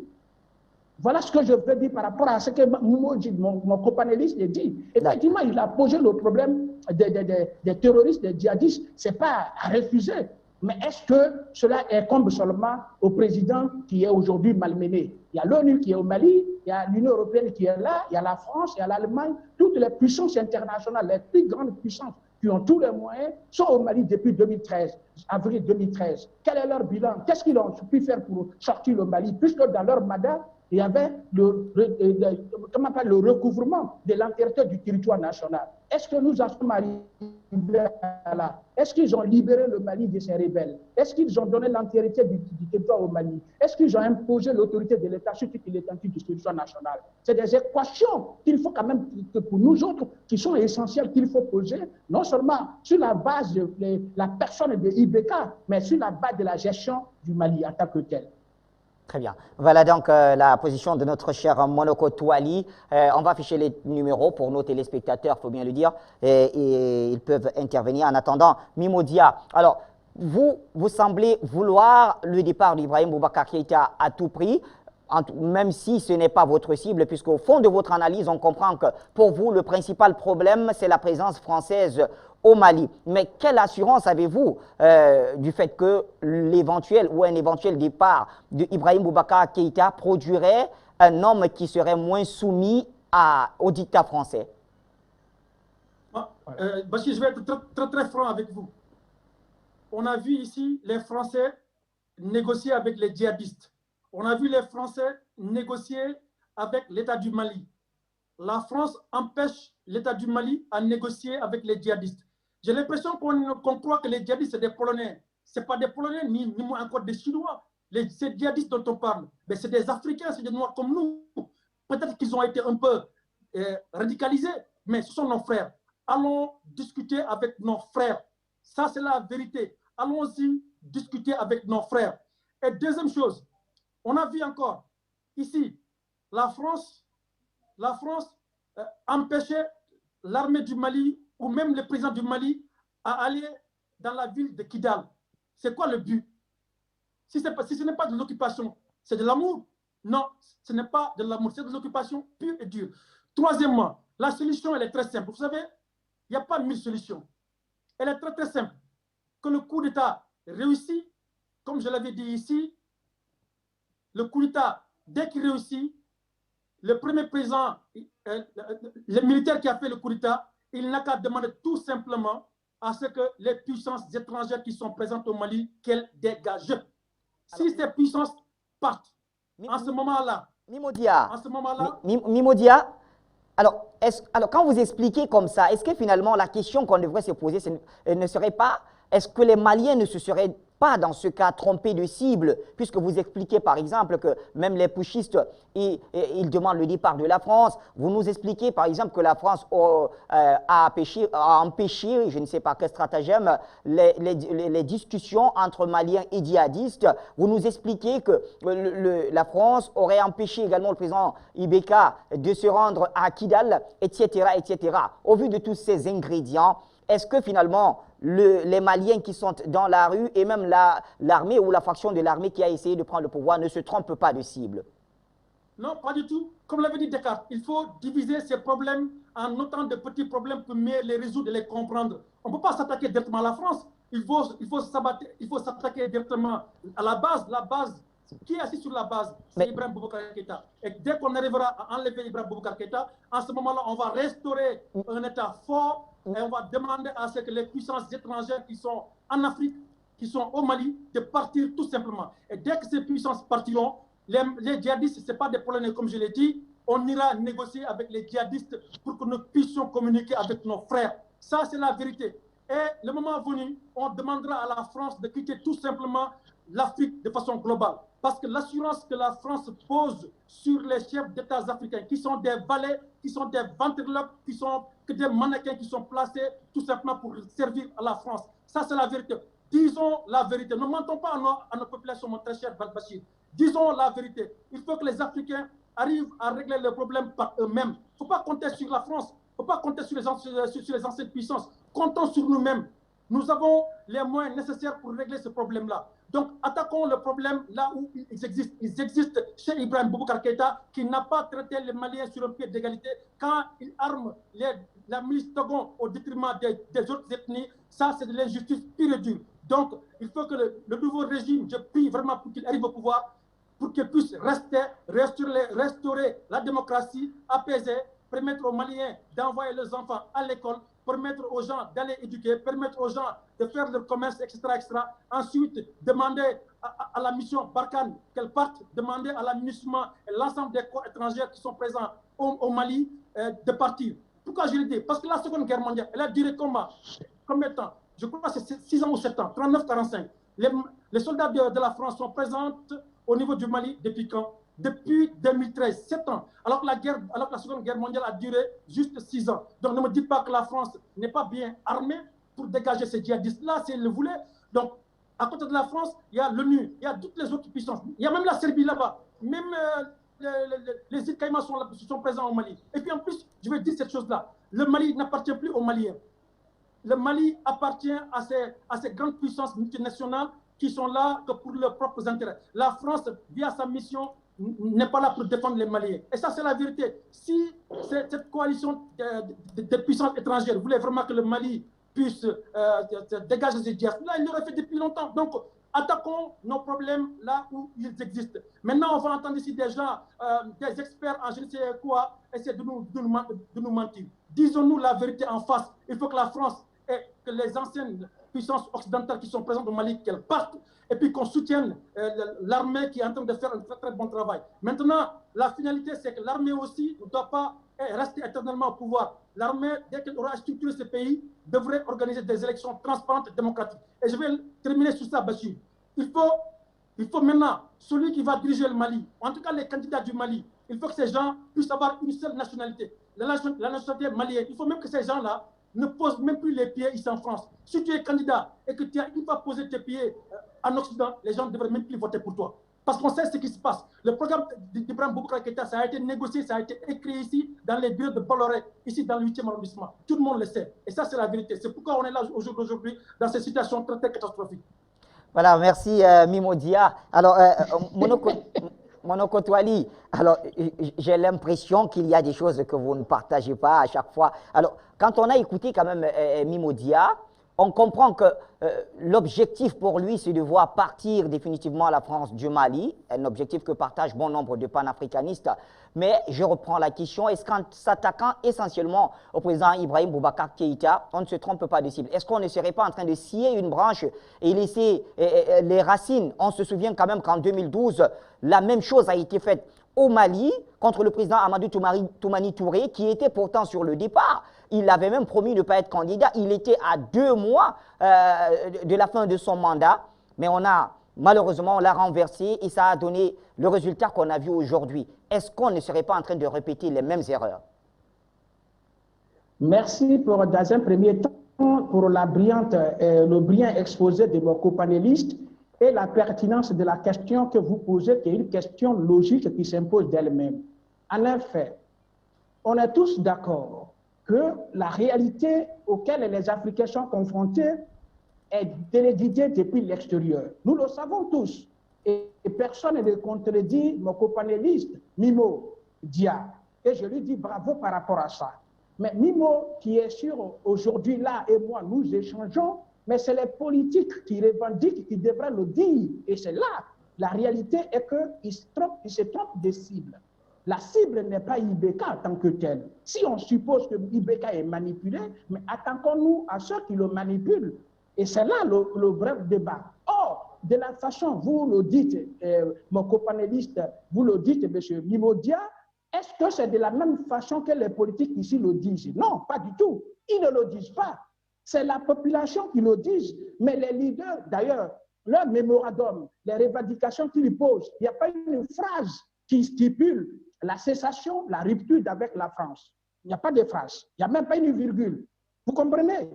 Voilà ce que je veux dire par rapport à ce que mon copanéliste a dit. Effectivement, il a posé le problème des terroristes, des djihadistes. Ce n'est pas à refuser. Mais est-ce que cela incombe seulement au président qui est aujourd'hui malmené? Il y a l'ONU qui est au Mali, il y a l'Union européenne qui est là, il y a la France, il y a l'Allemagne, toutes les puissances internationales, les plus grandes puissances qui ont tous les moyens, sont au Mali depuis 2013, avril 2013. Quel est leur bilan? Qu'est-ce qu'ils ont pu faire pour sortir le Mali? Puisque dans leur mandat, il y avait le recouvrement de l'entièreté du territoire national. Est-ce que nous en sommes arrivés là? Est-ce qu'ils ont libéré le Mali de ses rebelles? Est-ce qu'ils ont donné l'entièreté du territoire au Mali? Est-ce qu'ils ont imposé l'autorité de l'État sur toute l'étendue du territoire national? C'est des équations qu'il faut quand même, que pour nous autres, qui sont essentielles, qu'il faut poser, non seulement sur la base de la personne de IBK, mais sur la base de la gestion du Mali en tant que tel. Très bien. Voilà donc la position de notre cher Monoko Touali. On va afficher les numéros pour nos téléspectateurs, il faut bien le dire, et ils peuvent intervenir. En attendant, Mimodia, alors, vous semblez vouloir le départ d'Ibrahim Boubacar Keïta à tout prix, même si ce n'est pas votre cible, puisqu'au fond de votre analyse, on comprend que pour vous, le principal problème, c'est la présence française au Mali. Mais quelle assurance avez-vous du fait que l'éventuel ou un éventuel départ d'Ibrahim Boubacar Keïta produirait un homme qui serait moins soumis au dictat français? Bachir, je vais être très franc avec vous. On a vu ici les Français négocier avec les djihadistes. On a vu les Français négocier avec l'État du Mali. La France empêche l'État du Mali à négocier avec les djihadistes. J'ai l'impression qu'on croit que les djihadistes, c'est des Polonais. Ce n'est pas des Polonais, ni encore des Chinois. Ces djihadistes dont on parle, c'est des Africains, c'est des Noirs comme nous. Peut-être qu'ils ont été un peu radicalisés, mais ce sont nos frères. Allons discuter avec nos frères. Ça, c'est la vérité. Allons-y discuter avec nos frères. Et deuxième chose, on a vu encore ici, la France empêchait l'armée du Mali ou même le président du Mali à aller dans la ville de Kidal. C'est quoi le but? Si ce n'est pas de l'occupation, c'est de l'amour? Non, ce n'est pas de l'amour, c'est de l'occupation pure et dure. Troisièmement, la solution, elle est très simple. Vous savez, il n'y a pas 1000 solutions. Elle est très simple. Que le coup d'État réussit, comme je l'avais dit ici, le coup d'État, dès qu'il réussit, le premier président, le militaire qui a fait le coup d'État, il n'a qu'à demander tout simplement à ce que les puissances étrangères qui sont présentes au Mali, qu'elles dégagent. Si ces puissances partent, en ce moment-là, Mimodia, alors quand vous expliquez comme ça, est-ce que finalement la question qu'on devrait se poser ne serait pas, est-ce que les Maliens ne se seraient pas dans ce cas trompés de cible, puisque vous expliquez par exemple que même les putschistes, ils demandent le départ de la France. Vous nous expliquez par exemple que la France a empêché, je ne sais pas quel stratagème, les discussions entre Maliens et djihadistes. Vous nous expliquez que la France aurait empêché également le président Ibeka de se rendre à Kidal, etc., etc. Au vu de tous ces ingrédients, est-ce que finalement les Maliens qui sont dans la rue et même l'armée ou la fraction de l'armée qui a essayé de prendre le pouvoir ne se trompent pas de cible? Non, pas du tout. Comme l'avait dit Descartes, il faut diviser ces problèmes en autant de petits problèmes pour mieux les résoudre et les comprendre. On ne peut pas s'attaquer directement à la France. Il faut s'attaquer directement à la base. La base, qui est assis sur la base, c'est Ibrahim Boubacar Keïta. Et dès qu'on arrivera à enlever Ibrahim Boubacar Keïta, en ce moment-là, on va restaurer un État fort et on va demander à ce que les puissances étrangères qui sont en Afrique, qui sont au Mali, de partir tout simplement. Et dès que ces puissances partiront, les djihadistes, ce n'est pas des Polonais comme je l'ai dit, on ira négocier avec les djihadistes pour que nous puissions communiquer avec nos frères. Ça, c'est la vérité. Et le moment venu, on demandera à la France de quitter tout simplement l'Afrique de façon globale. Parce que l'assurance que la France pose sur les chefs d'État africains, qui sont des valets, qui sont des ventriloques, qui sont que des mannequins qui sont placés tout simplement pour servir à la France. Ça, c'est la vérité. Disons la vérité. Ne mentons pas à nos populations, mon très cher Bachir. Disons la vérité. Il faut que les Africains arrivent à régler leurs problèmes par eux-mêmes. Il ne faut pas compter sur la France. Il ne faut pas compter sur les anciennes puissances. Comptons sur nous-mêmes. Nous avons les moyens nécessaires pour régler ce problème-là. Donc, attaquons le problème là où ils existent. Ils existent chez Ibrahim Boubacar Keïta, qui n'a pas traité les Maliens sur un pied d'égalité. Quand il arme la milice Togon au détriment des autres ethnies, ça, c'est de l'injustice pure et dure. Donc, il faut que le nouveau régime, je prie vraiment pour qu'il arrive au pouvoir, pour qu'il puisse restaurer la démocratie, apaiser, permettre aux Maliens d'envoyer leurs enfants à l'école, permettre aux gens d'aller éduquer, permettre aux gens de faire leur commerce, etc. Ensuite, demander à la mission Barkhane qu'elle parte, demander à la MINUSMA et l'ensemble des corps étrangers qui sont présents au Mali de partir. Pourquoi je le dis? Parce que la Seconde Guerre mondiale, elle a duré combien de temps? Je crois que c'est 6 ans ou 7 ans, 39-45. Les soldats de la France sont présents au niveau du Mali depuis quand? Depuis 2013, 7 ans. Alors que la Seconde Guerre mondiale a duré juste 6 ans. Donc ne me dites pas que la France n'est pas bien armée pour dégager ces djihadistes-là, si elle le voulait. Donc, à côté de la France, il y a l'ONU, il y a toutes les autres puissances. Il y a même la Serbie là-bas. Même les îles Caïmans sont présents au Mali. Et puis en plus, je vais dire cette chose-là. Le Mali n'appartient plus aux Maliens. Le Mali appartient à ces grandes puissances multinationales qui sont là que pour leurs propres intérêts. La France, via sa mission, n'est pas là pour défendre les Maliens. Et ça, c'est la vérité. Si cette coalition de puissances étrangères voulait vraiment que le Mali puisse dégager ces djihadistes, là, il l'aurait fait depuis longtemps. Donc, attaquons nos problèmes là où ils existent. Maintenant, on va entendre ici des gens, des experts en je ne sais quoi, essayer de nous mentir. Disons-nous la vérité en face. Il faut que la France et que les anciennes puissances occidentales qui sont présentes au Mali, qu'elles partent, et puis qu'on soutienne l'armée qui est en train de faire un très très bon travail. Maintenant, la finalité, c'est que l'armée aussi ne doit pas rester éternellement au pouvoir. L'armée, dès qu'elle aura structuré ce pays, devrait organiser des élections transparentes et démocratiques. Et je vais terminer sur ça, Bachir. Il faut maintenant, celui qui va diriger le Mali, en tout cas les candidats du Mali, il faut que ces gens puissent avoir une seule nationalité, la nationalité malienne. Il faut même que ces gens-là ne posent même plus les pieds ici en France. Si tu es candidat et que tu as une fois posé tes pieds en Occident, les gens ne devraient même plus voter pour toi. Parce qu'on sait ce qui se passe. Le programme d'Ibrahim Boubacar Keïta, ça a été négocié, ça a été écrit ici, dans les bureaux de Bolloré, ici dans le 8e arrondissement. Tout le monde le sait. Et ça, c'est la vérité. C'est pourquoi on est là aujourd'hui, dans cette situation très, très catastrophique. Voilà, merci Mimo Dia. Alors, Monoko Touali, alors j'ai l'impression qu'il y a des choses que vous ne partagez pas à chaque fois. Alors, quand on a écouté quand même Mimo Dia, on comprend que l'objectif pour lui, c'est de voir partir définitivement la France du Mali, un objectif que partagent bon nombre de panafricanistes. Mais je reprends la question, est-ce qu'en s'attaquant essentiellement au président Ibrahim Boubacar Keïta, on ne se trompe pas de cible? Est-ce qu'on ne serait pas en train de scier une branche et laisser les racines? On se souvient quand même qu'en 2012, la même chose a été faite au Mali contre le président Amadou Toumani Touré, qui était pourtant sur le départ. Il avait même promis de ne pas être candidat. Il était à 2 mois de la fin de son mandat. Mais malheureusement, on l'a renversé et ça a donné le résultat qu'on a vu aujourd'hui. Est-ce qu'on ne serait pas en train de répéter les mêmes erreurs? Merci dans un premier temps pour le brillant exposé de vos copanélistes et la pertinence de la question que vous posez, qui est une question logique qui s'impose d'elle-même. En effet, on est tous d'accord que la réalité auquel les Africains sont confrontés est téléguidée depuis l'extérieur. Nous le savons tous. Et personne ne contredit mon copanéliste, Mimo Dia. Et je lui dis bravo par rapport à ça. Mais Mimo, qui est sûr aujourd'hui là, et moi, nous échangeons, mais c'est les politiques qui revendiquent, qui devraient le dire. Et c'est là. La réalité est qu'ils se trompent de cible. La cible n'est pas IBK en tant que telle. Si on suppose que IBK est manipulé, mais attaquons-nous à ceux qui le manipulent. Et c'est là le vrai débat. Or, de la façon, vous le dites, mon copanéliste, vous le dites, M. Mimodia, est-ce que c'est de la même façon que les politiques ici le disent? Non, pas du tout. Ils ne le disent pas. C'est la population qui le dit. Mais les leaders, d'ailleurs, leur mémorandum, les revendications qu'ils posent, il n'y a pas une phrase qui stipule la cessation, la rupture avec la France. Il n'y a pas de phrase. Il n'y a même pas une virgule. Vous comprenez?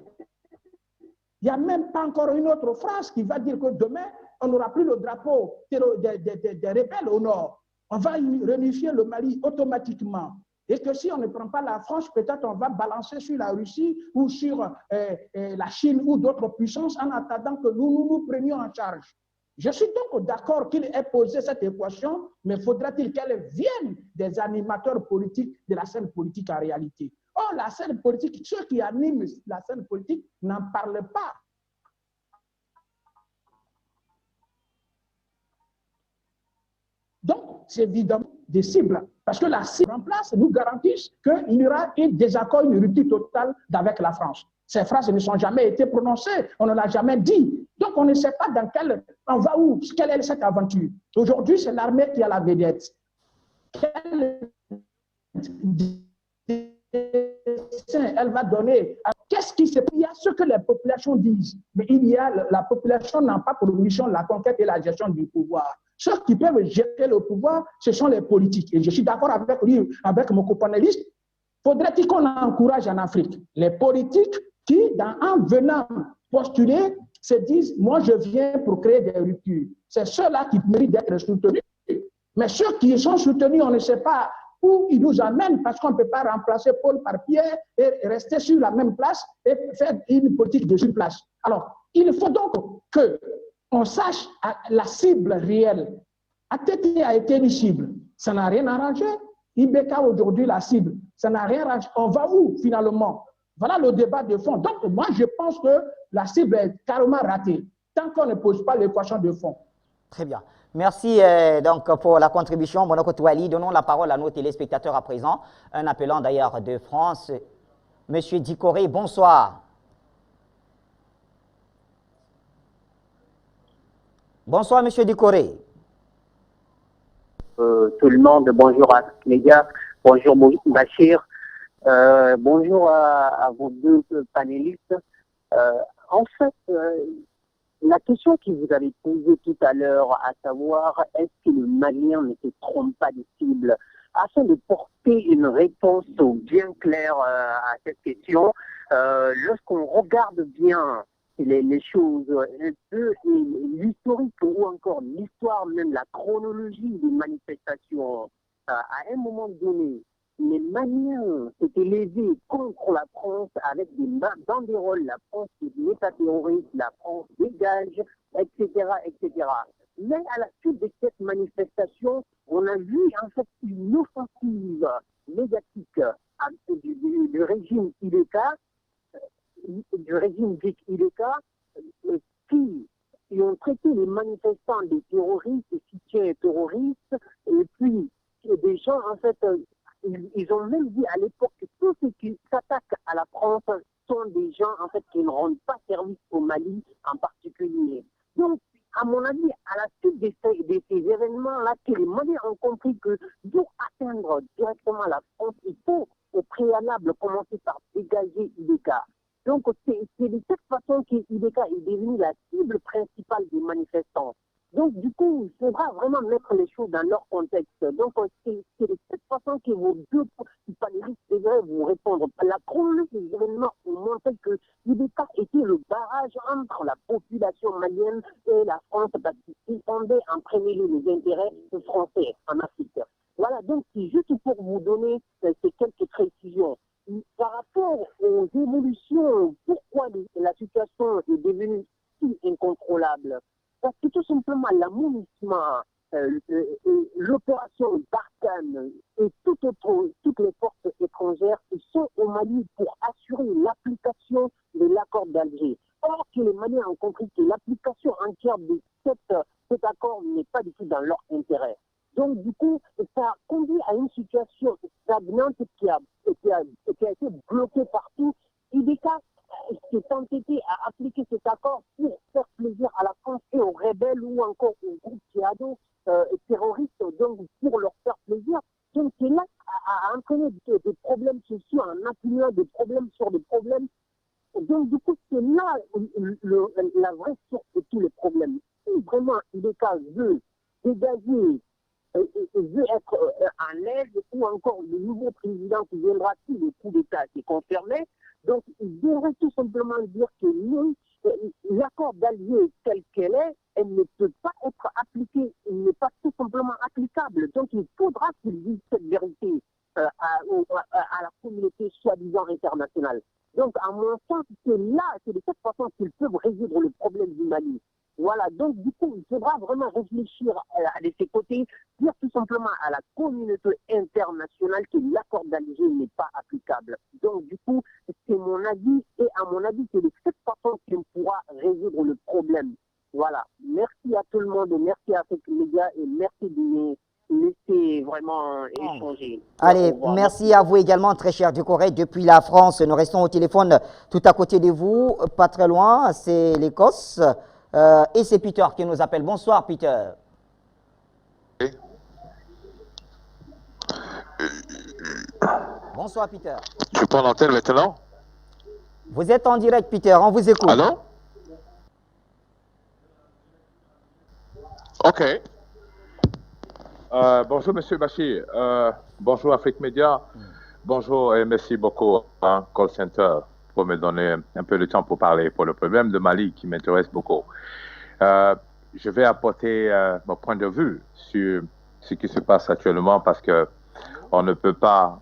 Il n'y a même pas encore une autre phrase qui va dire que demain, on n'aura plus le drapeau des rebelles au nord. On va réunifier le Mali automatiquement. Et que si on ne prend pas la France, peut-être on va balancer sur la Russie ou sur la Chine ou d'autres puissances en attendant que nous prenions en charge. Je suis donc d'accord qu'il ait posé cette équation, mais faudra-t-il qu'elle vienne des animateurs politiques de la scène politique en réalité? Or, la scène politique, ceux qui animent la scène politique n'en parlent pas. Donc, c'est évidemment des cibles. Parce que la cible en place nous garantisse qu'il y aura un désaccord, une rupture totale avec la France. Ces phrases ne sont jamais été prononcées, on ne l'a jamais dit. Donc on ne sait pas dans quel, on va où, quelle est cette aventure. Aujourd'hui, c'est l'armée qui a la vedette. Elle va donner. Qu'est-ce qui se passe? Il y a ce que les populations disent, mais la population n'a pas pour mission la conquête et la gestion du pouvoir. Ceux qui peuvent gérer le pouvoir, ce sont les politiques. Et je suis d'accord avec lui, avec mon copanéliste. Faudrait-il qu'on encourage en Afrique les politiques qui, en venant postuler, se disent, moi je viens pour créer des ruptures. C'est ceux-là qui méritent d'être soutenus. Mais ceux qui sont soutenus, on ne sait pas où ils nous amènent parce qu'on ne peut pas remplacer Paul par Pierre et rester sur la même place et faire une politique de surplace. Alors, il faut donc qu'on sache la cible réelle. ATT a été une cible. Ça n'a rien arrangé. IBK aujourd'hui, la cible. Ça n'a rien arrangé. On va où finalement? Voilà le débat de fond. Donc, moi, je pense que la cible est carrément ratée tant qu'on ne pose pas l'équation de fond. Très bien. Merci donc pour la contribution, Monoko Touali. Donnons la parole à nos téléspectateurs à présent, un appelant d'ailleurs de France. Monsieur Dikoré, bonsoir. Bonsoir, Monsieur Dikoré. Tout le monde, bonjour à Média, bonjour Bachir, bonjour à vos deux panélistes. En fait, la question que vous avez posée tout à l'heure, à savoir, est-ce que le Malien ne se trompe pas de cible? Afin de porter une réponse bien claire à cette question, lorsqu'on regarde bien les choses, l'historique ou encore l'histoire, même la chronologie des manifestations, à un moment donné, les Maliens s'étaient levés contre la France avec des banderoles, la France est l'État terroriste, la France dégage, etc., etc. Mais à la suite de cette manifestation, on a vu en fait une offensive médiatique du régime IBK, qui ont traité les manifestants des terroristes, des soutiens terroristes, et puis des gens en fait. Ils ont même dit à l'époque que tous ceux qui s'attaquent à la France sont des gens en fait qui ne rendent pas service au Mali en particulier. Donc, à mon avis, à la suite de ces événements-là, que les Maliens ont compris que pour atteindre directement la France, il faut au préalable commencer par dégager IBK. Donc, c'est de cette façon que IBK est devenu la cible principale des manifestants. Donc, du coup, il faudra vraiment mettre les choses dans leur contexte. Donc, c'est de cette façon que vos deux panélistes devraient vous répondre. La chronologie des événements ont montré que l'IBK était le barrage entre la population malienne et la France parce qu'il défendait en premier lieu les intérêts français en Afrique. Voilà, donc c'est juste pour vous donner ces quelques précisions. Par rapport aux évolutions, pourquoi la situation est devenue si incontrôlable? Parce que tout simplement, l'amonissement, l'opération Barkhane et toutes les forces étrangères sont au Mali pour assurer l'application de l'accord d'Alger. Or que les Maliens ont compris que l'application entière de cet accord n'est pas du tout dans leur intérêt. Donc, du coup, ça conduit à une situation stagnante qui a été bloquée partout. IBK s'est entêté à appliquer cet accord pour faire plaisir à la France et aux rebelles ou encore aux groupes djihadistes terroristes, donc pour leur faire plaisir. Donc, cela a entraîné des problèmes sociaux en appuyant des problèmes sur des problèmes. Donc, du coup, c'est là la vraie source de tous les problèmes. Si vraiment IBK veut dégager, veut être en l'aise, ou encore le nouveau président qui viendra si le coup d'État est confirmé, donc il devrait tout simplement dire que nous, l'accord d'Alger tel qu'elle est, elle ne peut pas être appliquée, elle n'est pas tout simplement applicable. Donc il faudra qu'il dise cette vérité à la communauté soi-disant internationale. Donc à mon sens, c'est de cette façon qu'ils peuvent résoudre le problème du Mali. Voilà, donc du coup, il faudra vraiment réfléchir de ces côtés, dire tout simplement à la communauté internationale que l'accord d'Alger n'est pas applicable. Donc du coup, c'est mon avis, et à mon avis, c'est de cette façon qu'on pourra résoudre le problème. Voilà, merci à tout le monde, merci à ces médias, et merci de me laisser souhaiter vraiment échanger. Allez, merci à vous également, très cher Ducoré. Depuis la France, nous restons au téléphone tout à côté de vous, pas très loin, c'est l'Écosse. Et c'est Peter qui nous appelle. Bonsoir, Peter. Bonsoir, Peter. Je prends l'antenne maintenant. Vous êtes en direct, Peter, on vous écoute. Allô? OK. Bonjour, Monsieur Bachir. Bonjour, Afrique Média. Bonjour et merci beaucoup à Call Center pour me donner un peu de temps pour parler pour le problème de Mali qui m'intéresse beaucoup. Je vais apporter mon point de vue sur ce qui se passe actuellement parce que on ne peut pas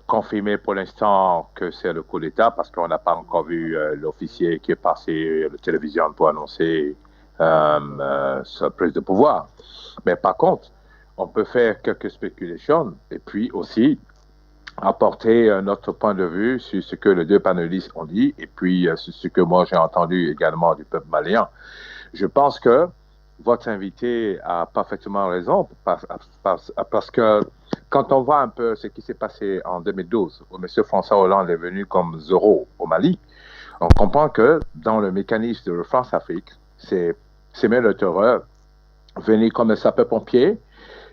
confirmer pour l'instant que c'est le coup d'État parce qu'on n'a pas encore vu l'officier qui est passé à la télévision pour annoncer sa prise de pouvoir. Mais par contre, on peut faire quelques spéculations et puis aussi apporter notre point de vue sur ce que les deux panélistes ont dit et puis sur ce que moi j'ai entendu également du peuple malien. Je pense que votre invité a parfaitement raison parce que quand on voit un peu ce qui s'est passé en 2012 où M. François Hollande est venu comme Zorro au Mali, on comprend que dans le mécanisme de France-Afrique, c'est semer le terreur, venir comme un sapeur-pompier,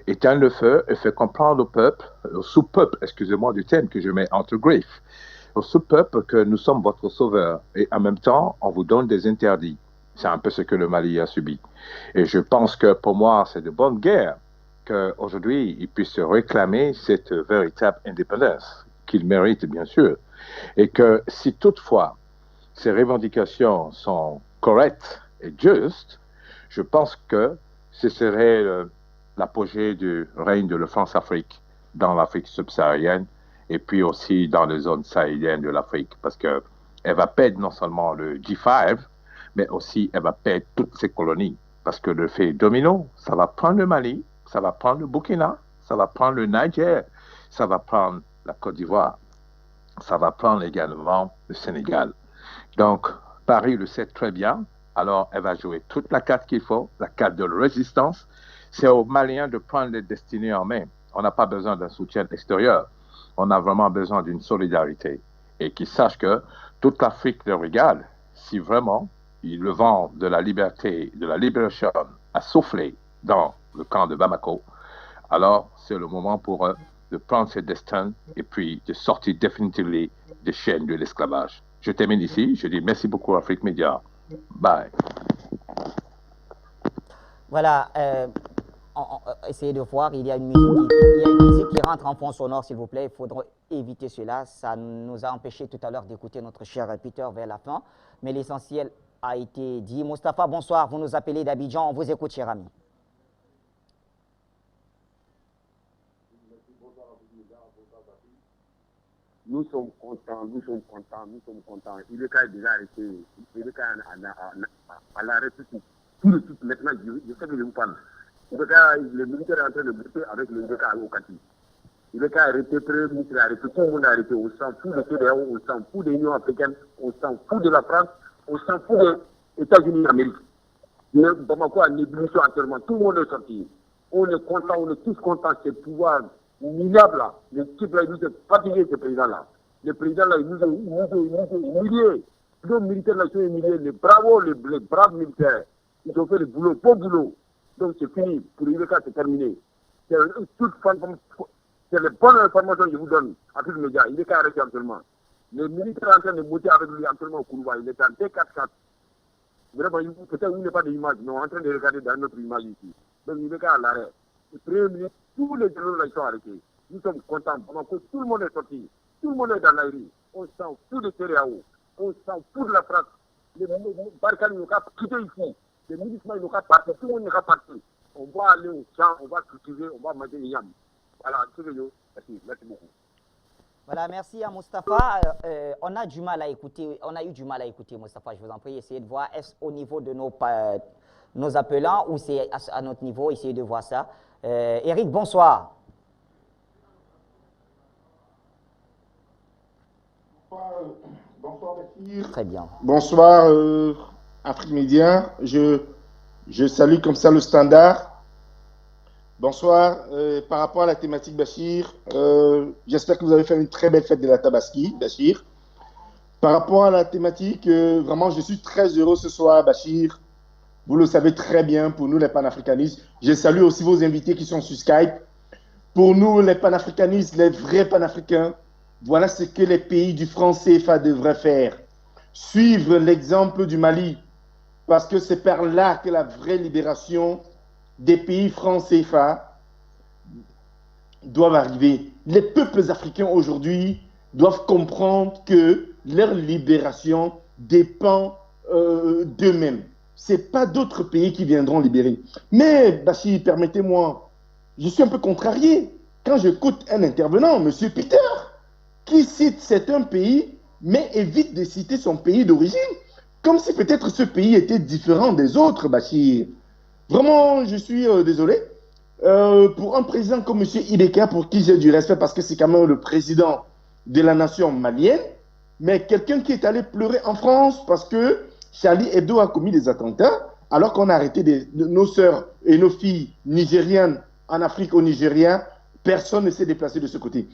éteindre le feu et faire comprendre au peuple, au sous-peuple, excusez-moi du terme que je mets entre griffes, au sous-peuple que nous sommes votre sauveur et en même temps, on vous donne des interdits. C'est un peu ce que le Mali a subi. Et je pense que pour moi, c'est de bonne guerre qu'aujourd'hui, il puisse réclamer cette véritable indépendance qu'il mérite, bien sûr. Et que si toutefois ces revendications sont correctes et justes, je pense que ce serait l'apogée du règne de la France-Afrique dans l'Afrique subsaharienne et puis aussi dans les zones sahéliennes de l'Afrique parce qu'elle va perdre non seulement le G5, mais aussi elle va perdre toutes ses colonies parce que le fait domino, ça va prendre le Mali, ça va prendre le Burkina, ça va prendre le Niger, ça va prendre la Côte d'Ivoire, ça va prendre également le Sénégal. Donc, Paris le sait très bien. Alors, elle va jouer toute la carte qu'il faut, la carte de la résistance. C'est aux Maliens de prendre les destinées en main. On n'a pas besoin d'un soutien extérieur. On a vraiment besoin d'une solidarité. Et qu'ils sachent que toute l'Afrique le regarde si vraiment le vent de la liberté, de la libération a soufflé dans le camp de Bamako. Alors, c'est le moment pour eux de prendre ses destins et puis de sortir définitivement des chaînes de l'esclavage. Je termine ici. Je dis merci beaucoup à Afrique Média. Bye. Voilà, essayez de voir, il y a une musique qui rentre en fond sonore, s'il vous plaît. Il faudra éviter cela. Ça nous a empêché tout à l'heure d'écouter notre cher Peter vers la fin. Mais l'essentiel a été dit. Moustapha, bonsoir. Vous nous appelez d'Abidjan. On vous écoute, cher ami. Nous sommes contents. Il est déjà arrêté. Il est à la République. Tout de suite, maintenant, je sais que je vous parle. Le militaire est en train de bouger avec le Ndeka au Kati. Il est arrêté, premier ministre arrêté, tout le monde est arrêté. On s'en fout de CEDEAO, on s'en fout de l'Union africaine, on s'en fout de la France, on s'en fout des États-Unis d'Amérique. Bamako a négligé entièrement. Tout le monde est sorti. On est content, on est tous contents. Ce pouvoir minable là, le type là, il nous est fatigué, ce président-là. Le président-là, il nous est humilié. Les militaires là sont humiliés. Les braves militaires, ils ont fait le boulot, bon boulot. Donc c'est fini. Pour l'IVK, c'est terminé. C'est les bonnes informations que je vous donne à tous les médias. Il est qu'à arrêter actuellement. Les militaires sont en train de monter avec lui actuellement au Kourouba. Il est en T4-4. Vraiment, peut-être qu'il n'est pas d'image, mais on est en train de regarder dans notre image ici. Donc il est qu'à l'arrêt. Le premier ministre, tous les généraux là, ils sont arrêtés. Nous sommes contents. Tout le monde est sorti. Tout le monde est dans la rue. On s'en fout de CEDEAO. On s'en fout de la France. Les Barkhane n'ont qu'à quitter ici. Les militaires n'ont qu'à partir. Tout le monde n'est qu'à partir. On va aller au champ, on va cultiver, on va manger les yams. Voilà, c'est ce que merci beaucoup. Voilà, merci à Moustapha. On a du mal à écouter, on a eu du mal à écouter Moustapha. Je vous en prie, essayez de voir, est-ce au niveau de nos appelants ou c'est à notre niveau, essayez de voir ça. Eric, bonsoir. Bonsoir, Bachir. Très bien. Bonsoir, Afrique Média. Je salue comme ça le standard. Bonsoir. Par rapport à la thématique Bachir, j'espère que vous avez fait une très belle fête de la Tabaski, Bachir. Par rapport à la thématique, vraiment, je suis très heureux ce soir, Bachir. Vous le savez très bien, pour nous les panafricanistes. Je salue aussi vos invités qui sont sur Skype. Pour nous, les panafricanistes, les vrais panafricains, voilà ce que les pays du franc CFA devraient faire. Suivre l'exemple du Mali, parce que c'est par là que la vraie libération des pays francs CFA doivent arriver. Les peuples africains aujourd'hui doivent comprendre que leur libération dépend d'eux-mêmes. Ce n'est pas d'autres pays qui viendront libérer. Mais, Bachir, permettez-moi, je suis un peu contrarié quand j'écoute un intervenant, M. Peter, qui cite certains pays, mais évite de citer son pays d'origine, comme si peut-être ce pays était différent des autres, Bachir. Vraiment, je suis désolé. Pour un président comme M. Ibeka, pour qui j'ai du respect, parce que c'est quand même le président de la nation malienne, mais quelqu'un qui est allé pleurer en France parce que Charlie Hebdo a commis des attentats, alors qu'on a arrêté nos sœurs et nos filles nigériennes en Afrique au Nigeria, personne ne s'est déplacé de ce côté.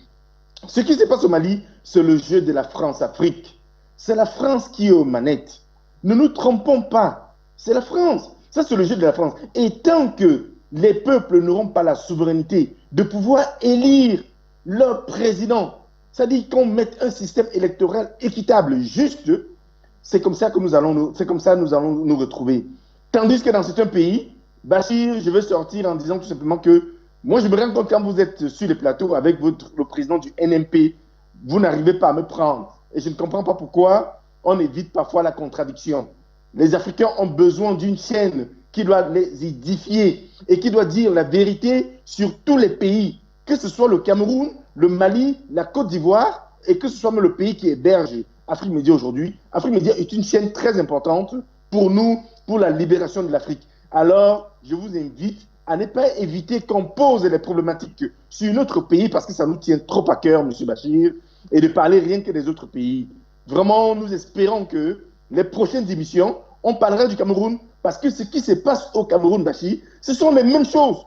Ce qui se passe au Mali, c'est le jeu de la France-Afrique. C'est la France qui est aux manettes. Ne nous trompons pas, c'est la France. Ça, c'est le jeu de la France. Et tant que les peuples n'auront pas la souveraineté de pouvoir élire leur président, c'est-à-dire qu'on mette un système électoral équitable, juste, c'est comme ça que nous allons nous retrouver. Tandis que dans certains pays, Bachir, je veux sortir en disant tout simplement que moi, je me rends compte quand vous êtes sur les plateaux avec le président du NMP, vous n'arrivez pas à me prendre. Et je ne comprends pas pourquoi on évite parfois la contradiction. Les Africains ont besoin d'une chaîne qui doit les édifier et qui doit dire la vérité sur tous les pays, que ce soit le Cameroun, le Mali, la Côte d'Ivoire et que ce soit même le pays qui héberge Afrique Média aujourd'hui. Afrique Média est une chaîne très importante pour nous, pour la libération de l'Afrique. Alors, je vous invite à ne pas éviter qu'on pose les problématiques sur notre pays parce que ça nous tient trop à cœur, M. Bachir, et de parler rien que des autres pays. Vraiment, nous espérons que les prochaines émissions, on parlera du Cameroun parce que ce qui se passe au Cameroun, Bachir, ce sont les mêmes choses.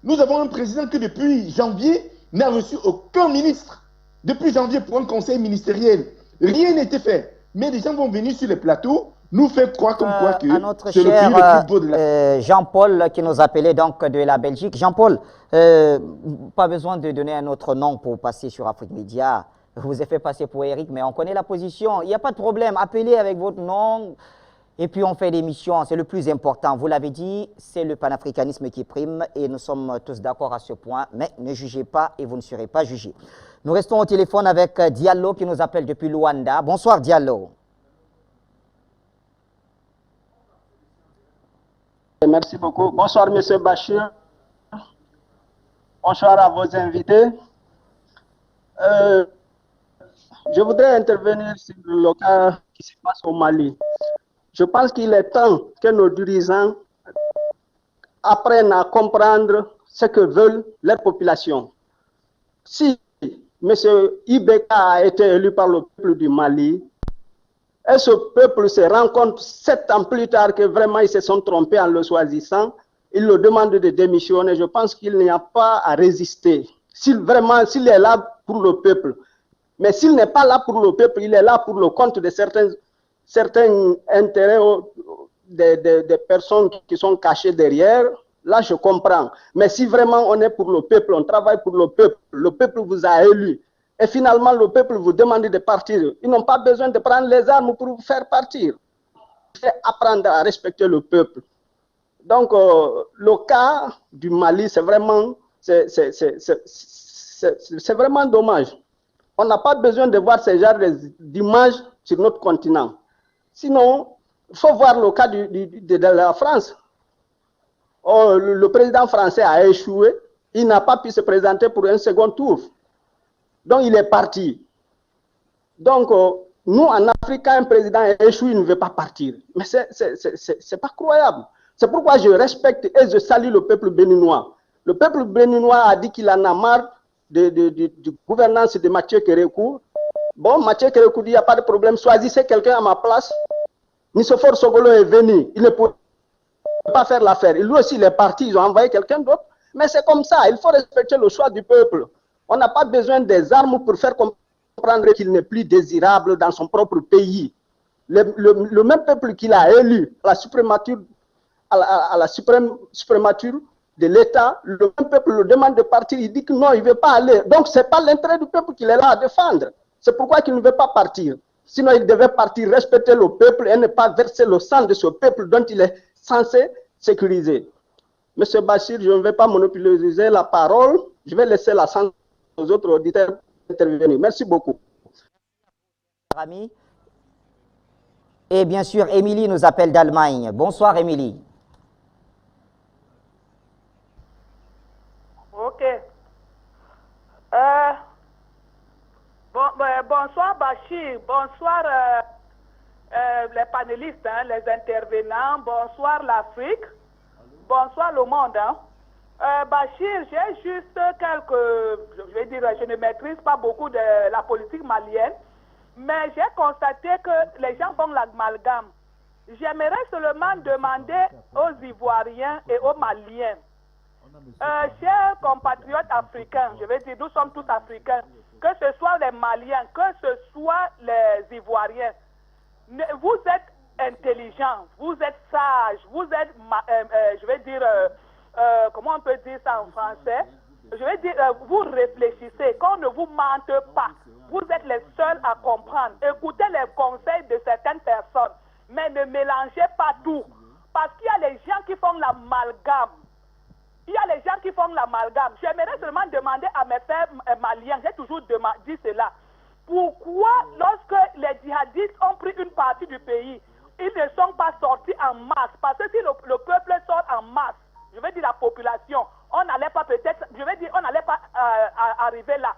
Nous avons un président qui, depuis janvier, n'a reçu aucun ministre. Depuis janvier, pour un conseil ministériel, rien n'a été fait. Mais les gens vont venir sur les plateaux nous faire croire comme quoi que c'est le pays le plus beau de la... Jean-Paul qui nous appelait donc de la Belgique. Jean-Paul, pas besoin de donner un autre nom pour passer sur Afrique Média. Vous avez fait passer pour Eric, mais on connaît la position. Il n'y a pas de problème. Appelez avec votre nom et puis on fait l'émission. C'est le plus important. Vous l'avez dit, c'est le panafricanisme qui prime et nous sommes tous d'accord à ce point. Mais ne jugez pas et vous ne serez pas jugés. Nous restons au téléphone avec Diallo qui nous appelle depuis Luanda. Bonsoir Diallo. Merci beaucoup. Bonsoir, M. Bachir. Bonsoir à vos invités. Je voudrais intervenir sur le cas qui se passe au Mali. Je pense qu'il est temps que nos dirigeants apprennent à comprendre ce que veulent les populations. Si M. Ibeka a été élu par le peuple du Mali, et ce peuple se rend compte 7 ans plus tard que vraiment ils se sont trompés en le choisissant, il le demande de démissionner. Je pense qu'il n'y a pas à résister. S'il est là pour le peuple, mais s'il n'est pas là pour le peuple, il est là pour le compte de certains intérêts des personnes qui sont cachées derrière, là je comprends. Mais si vraiment on est pour le peuple, on travaille pour le peuple vous a élu, et finalement le peuple vous demande de partir, ils n'ont pas besoin de prendre les armes pour vous faire partir. Il faut apprendre à respecter le peuple. Donc le cas du Mali, c'est vraiment dommage. On n'a pas besoin de voir ce genre d'images sur notre continent. Sinon, il faut voir le cas de la France. Oh, le président français a échoué. Il n'a pas pu se présenter pour un second tour. Donc, il est parti. Donc, nous, en Afrique, quand un président échoue, il ne veut pas partir. Mais ce n'est pas croyable. C'est pourquoi je respecte et je salue le peuple béninois. Le peuple béninois a dit qu'il en a marre de gouvernance de Mathieu Kérékou. Bon, Mathieu Kérékou dit, il n'y a pas de problème, choisissez quelqu'un à ma place. Nissofor Sogolo est venu, il ne pouvait pas faire l'affaire. Lui aussi, il est parti, ils ont envoyé quelqu'un d'autre. Mais c'est comme ça, il faut respecter le choix du peuple. On n'a pas besoin des armes pour faire comprendre qu'il n'est plus désirable dans son propre pays. Le même peuple qu'il a élu à la suprême suprémature de l'État, le même peuple le demande de partir, il dit que non, il ne veut pas aller. Donc, ce n'est pas l'intérêt du peuple qu'il est là à défendre. C'est pourquoi il ne veut pas partir. Sinon, il devait partir, respecter le peuple et ne pas verser le sang de ce peuple dont il est censé sécuriser. Monsieur Bachir, je ne vais pas monopoliser la parole. Je vais laisser la chance aux autres auditeurs d'intervenir. Merci beaucoup. Ami. Et bien sûr, Émilie nous appelle d'Allemagne. Bonsoir, Émilie. Ok. Bonsoir Bachir, bonsoir les panélistes, hein, les intervenants, bonsoir l'Afrique, bonsoir le monde. Hein. Bachir, j'ai juste je ne maîtrise pas beaucoup de la politique malienne, mais j'ai constaté que les gens font l'amalgame. J'aimerais seulement demander aux Ivoiriens et aux Maliens, chers compatriotes africains, je vais dire, nous sommes tous africains, que ce soit les Maliens, que ce soit les Ivoiriens, vous êtes intelligents, vous êtes sages, vous êtes, je vais dire, comment on peut dire ça en français? Je vais dire, vous réfléchissez, qu'on ne vous mente pas. Vous êtes les seuls à comprendre. Écoutez les conseils de certaines personnes, mais ne mélangez pas tout. Parce qu'il y a les gens qui font l'amalgame. Il y a les gens qui font l'amalgame. J'aimerais seulement demander à mes frères maliens, j'ai toujours dit cela. Pourquoi, lorsque les djihadistes ont pris une partie du pays, ils ne sont pas sortis en masse? Parce que si le peuple sort en masse, je veux dire la population, on n'allait pas peut-être, je veux dire, on n'allait pas arriver là.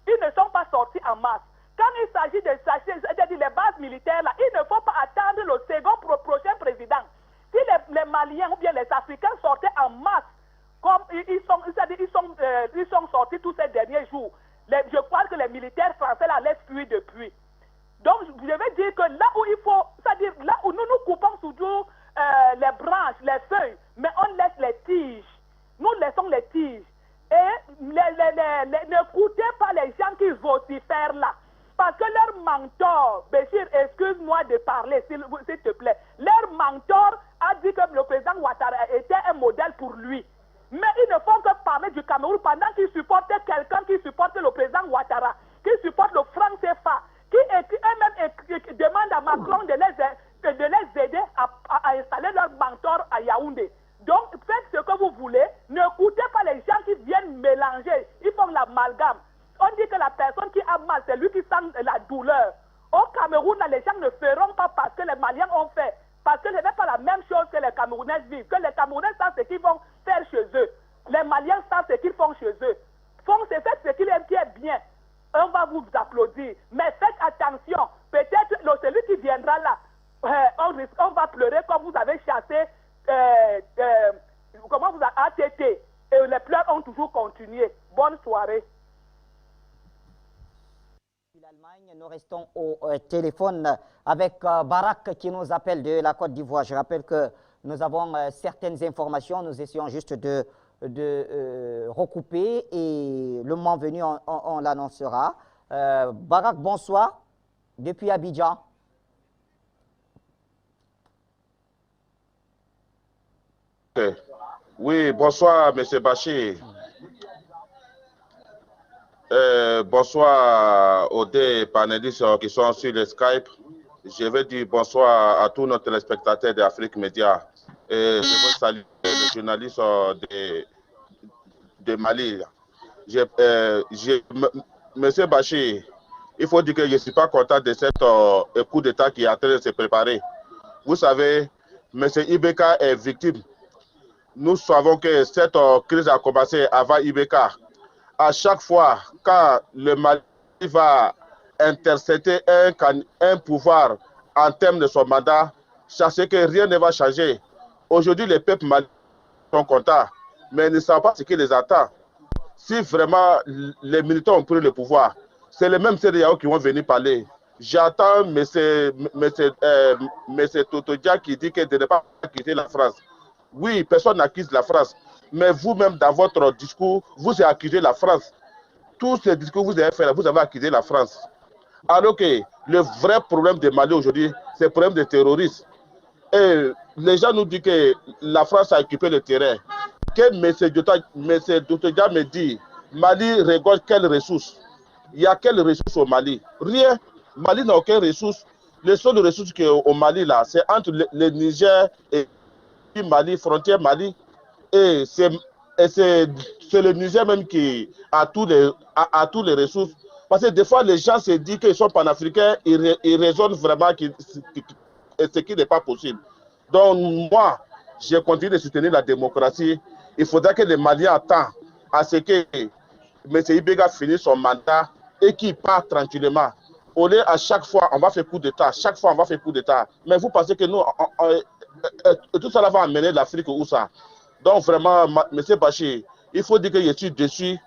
Ils ne sont pas sortis en masse. Quand il s'agit de les bases militaires là, il ne faut pas attendre le prochain président. Si les Maliens ou bien les Africains sortaient en masse, comme ils sont sortis tous ces derniers jours, je crois que les militaires français la laissent fuir depuis. Donc, je veux dire que là où il faut, c'est-à-dire là où nous coupons toujours les branches, les feuilles, mais on laisse les tiges. Nous laissons les tiges. Et n'écoutez pas les gens qui vocifèrent là. Parce que leur mentor, Béchir, excuse-moi de parler, s'il te plaît. Leur mentor a dit que le président Ouattara était un modèle pour lui. Mais ils ne font que parler du Cameroun pendant qu'ils supportaient quelqu'un qui supporte le président Ouattara, qui supporte le franc CFA, qui eux-mêmes demande à Macron de les aider à installer leur mentor à Yaoundé. Donc, faites ce que vous voulez, n'écoutez pas les gens qui viennent mélanger, ils font l'amalgame. On dit que la personne qui a mal, c'est lui qui sent la douleur. Au Cameroun, là, les gens ne feront pas parce que les Maliens ont fait. Parce que ce n'est pas la même chose que les Camerounais vivent. Que les Camerounais savent ce qu'ils vont faire chez eux. Les Maliens savent ce qu'ils font chez eux. Faites ce qui est bien. On va vous applaudir. Mais faites attention. Peut-être celui qui viendra là, on va pleurer comme vous avez chassé, comment vous avez ATT. Et les pleurs ont toujours continué. Bonne soirée. Nous restons au téléphone avec Barak qui nous appelle de la Côte d'Ivoire. Je rappelle que nous avons certaines informations. Nous essayons juste de recouper et le moment venu, on l'annoncera. Barak, bonsoir, depuis Abidjan. Oui, bonsoir, M. Bachir. Bonsoir aux deux panélistes qui sont sur le Skype. Je veux dire bonsoir à tous nos téléspectateurs d'Afrique Média. Et je veux saluer les journalistes de Mali. Monsieur Bachir, il faut dire que je ne suis pas content de cet coup d'État qui est en train de se préparer. Vous savez, M. Ibeka est victime. Nous savons que cette crise a commencé avant Ibeka. À chaque fois, quand le Mali va intercepter un pouvoir en termes de son mandat, sachez que rien ne va changer. Aujourd'hui, les peuples maliens sont contents, mais ils ne savent pas ce qui les attend. Si vraiment les militants ont pris le pouvoir, c'est les mêmes CEDEAO qui vont venir parler. J'attends M. Totodia qui dit que de ne pas quitter la France. Oui, personne n'acquise la France. Mais vous-même, dans votre discours, vous avez accusé la France. Tous ces discours que vous avez fait, vous avez accusé la France. Alors que le vrai problème de Mali aujourd'hui, c'est le problème des terroristes. Et les gens nous disent que la France a occupé le terrain. Que M. Doutodia me dit, Mali regorge quelles ressources? Il y a quelles ressources au Mali? Rien. Mali n'a aucune ressource. Les seules ressources qu'il y a au Mali, là, c'est entre le Niger et Mali, frontière Mali. Et c'est le Niger même qui a tous les ressources. Parce que des fois, les gens se disent qu'ils sont panafricains, ils raisonnent vraiment ce qui n'est pas possible. Donc moi, je continue de soutenir la démocratie. Il faudra que les Maliens attendent à ce que M. Ibeka finisse son mandat et qu'il parte tranquillement. Au lieu à chaque fois, on va faire coup d'État. Chaque fois, on va faire coup d'État. Mais vous pensez que nous, tout ça va amener l'Afrique où ça? Donc vraiment, M. Bachir, il faut dire que je suis déçu.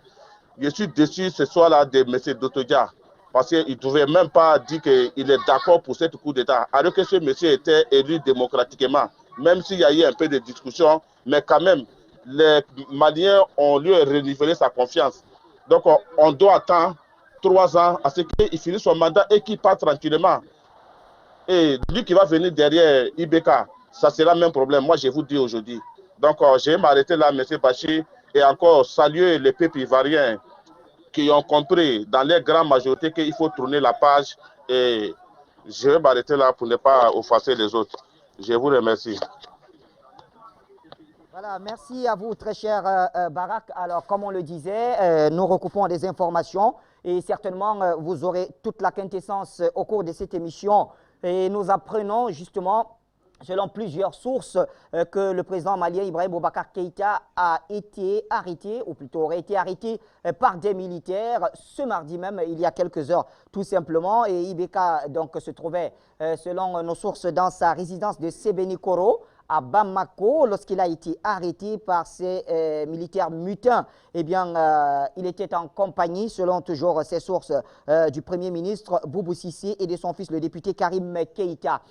Je suis déçu ce soir-là de M. Doutodia. Parce qu'il ne devait même pas dire qu'il est d'accord pour ce coup d'État. Alors que ce monsieur était élu démocratiquement. Même s'il y a eu un peu de discussion, mais quand même, les Maliens ont lui renouvelé sa confiance. Donc on doit attendre 3 ans à ce qu'il finisse son mandat et qu'il parte tranquillement. Et lui qui va venir derrière Ibeka, ça sera le même problème. Moi, je vous dis aujourd'hui. Donc, je vais m'arrêter là, M. Bachir, et encore saluer les peuples ivoiriens qui ont compris dans leur grande majorité qu'il faut tourner la page. Et je vais m'arrêter là pour ne pas offenser les autres. Je vous remercie. Voilà, merci à vous, très cher Barak. Alors, comme on le disait, nous recoupons des informations et certainement vous aurez toute la quintessence au cours de cette émission. Et nous apprenons justement, selon plusieurs sources, que le président malien Ibrahim Boubacar Keïta a été arrêté, ou plutôt aurait été arrêté par des militaires ce mardi même, il y a quelques heures, tout simplement. Et Ibeka donc, se trouvait, selon nos sources, dans sa résidence de Sébenikoro, à Bamako, lorsqu'il a été arrêté par ces militaires mutins. Eh bien, il était en compagnie, selon toujours ces sources, du Premier ministre Boubou Cissé et de son fils, le député Karim Keïta.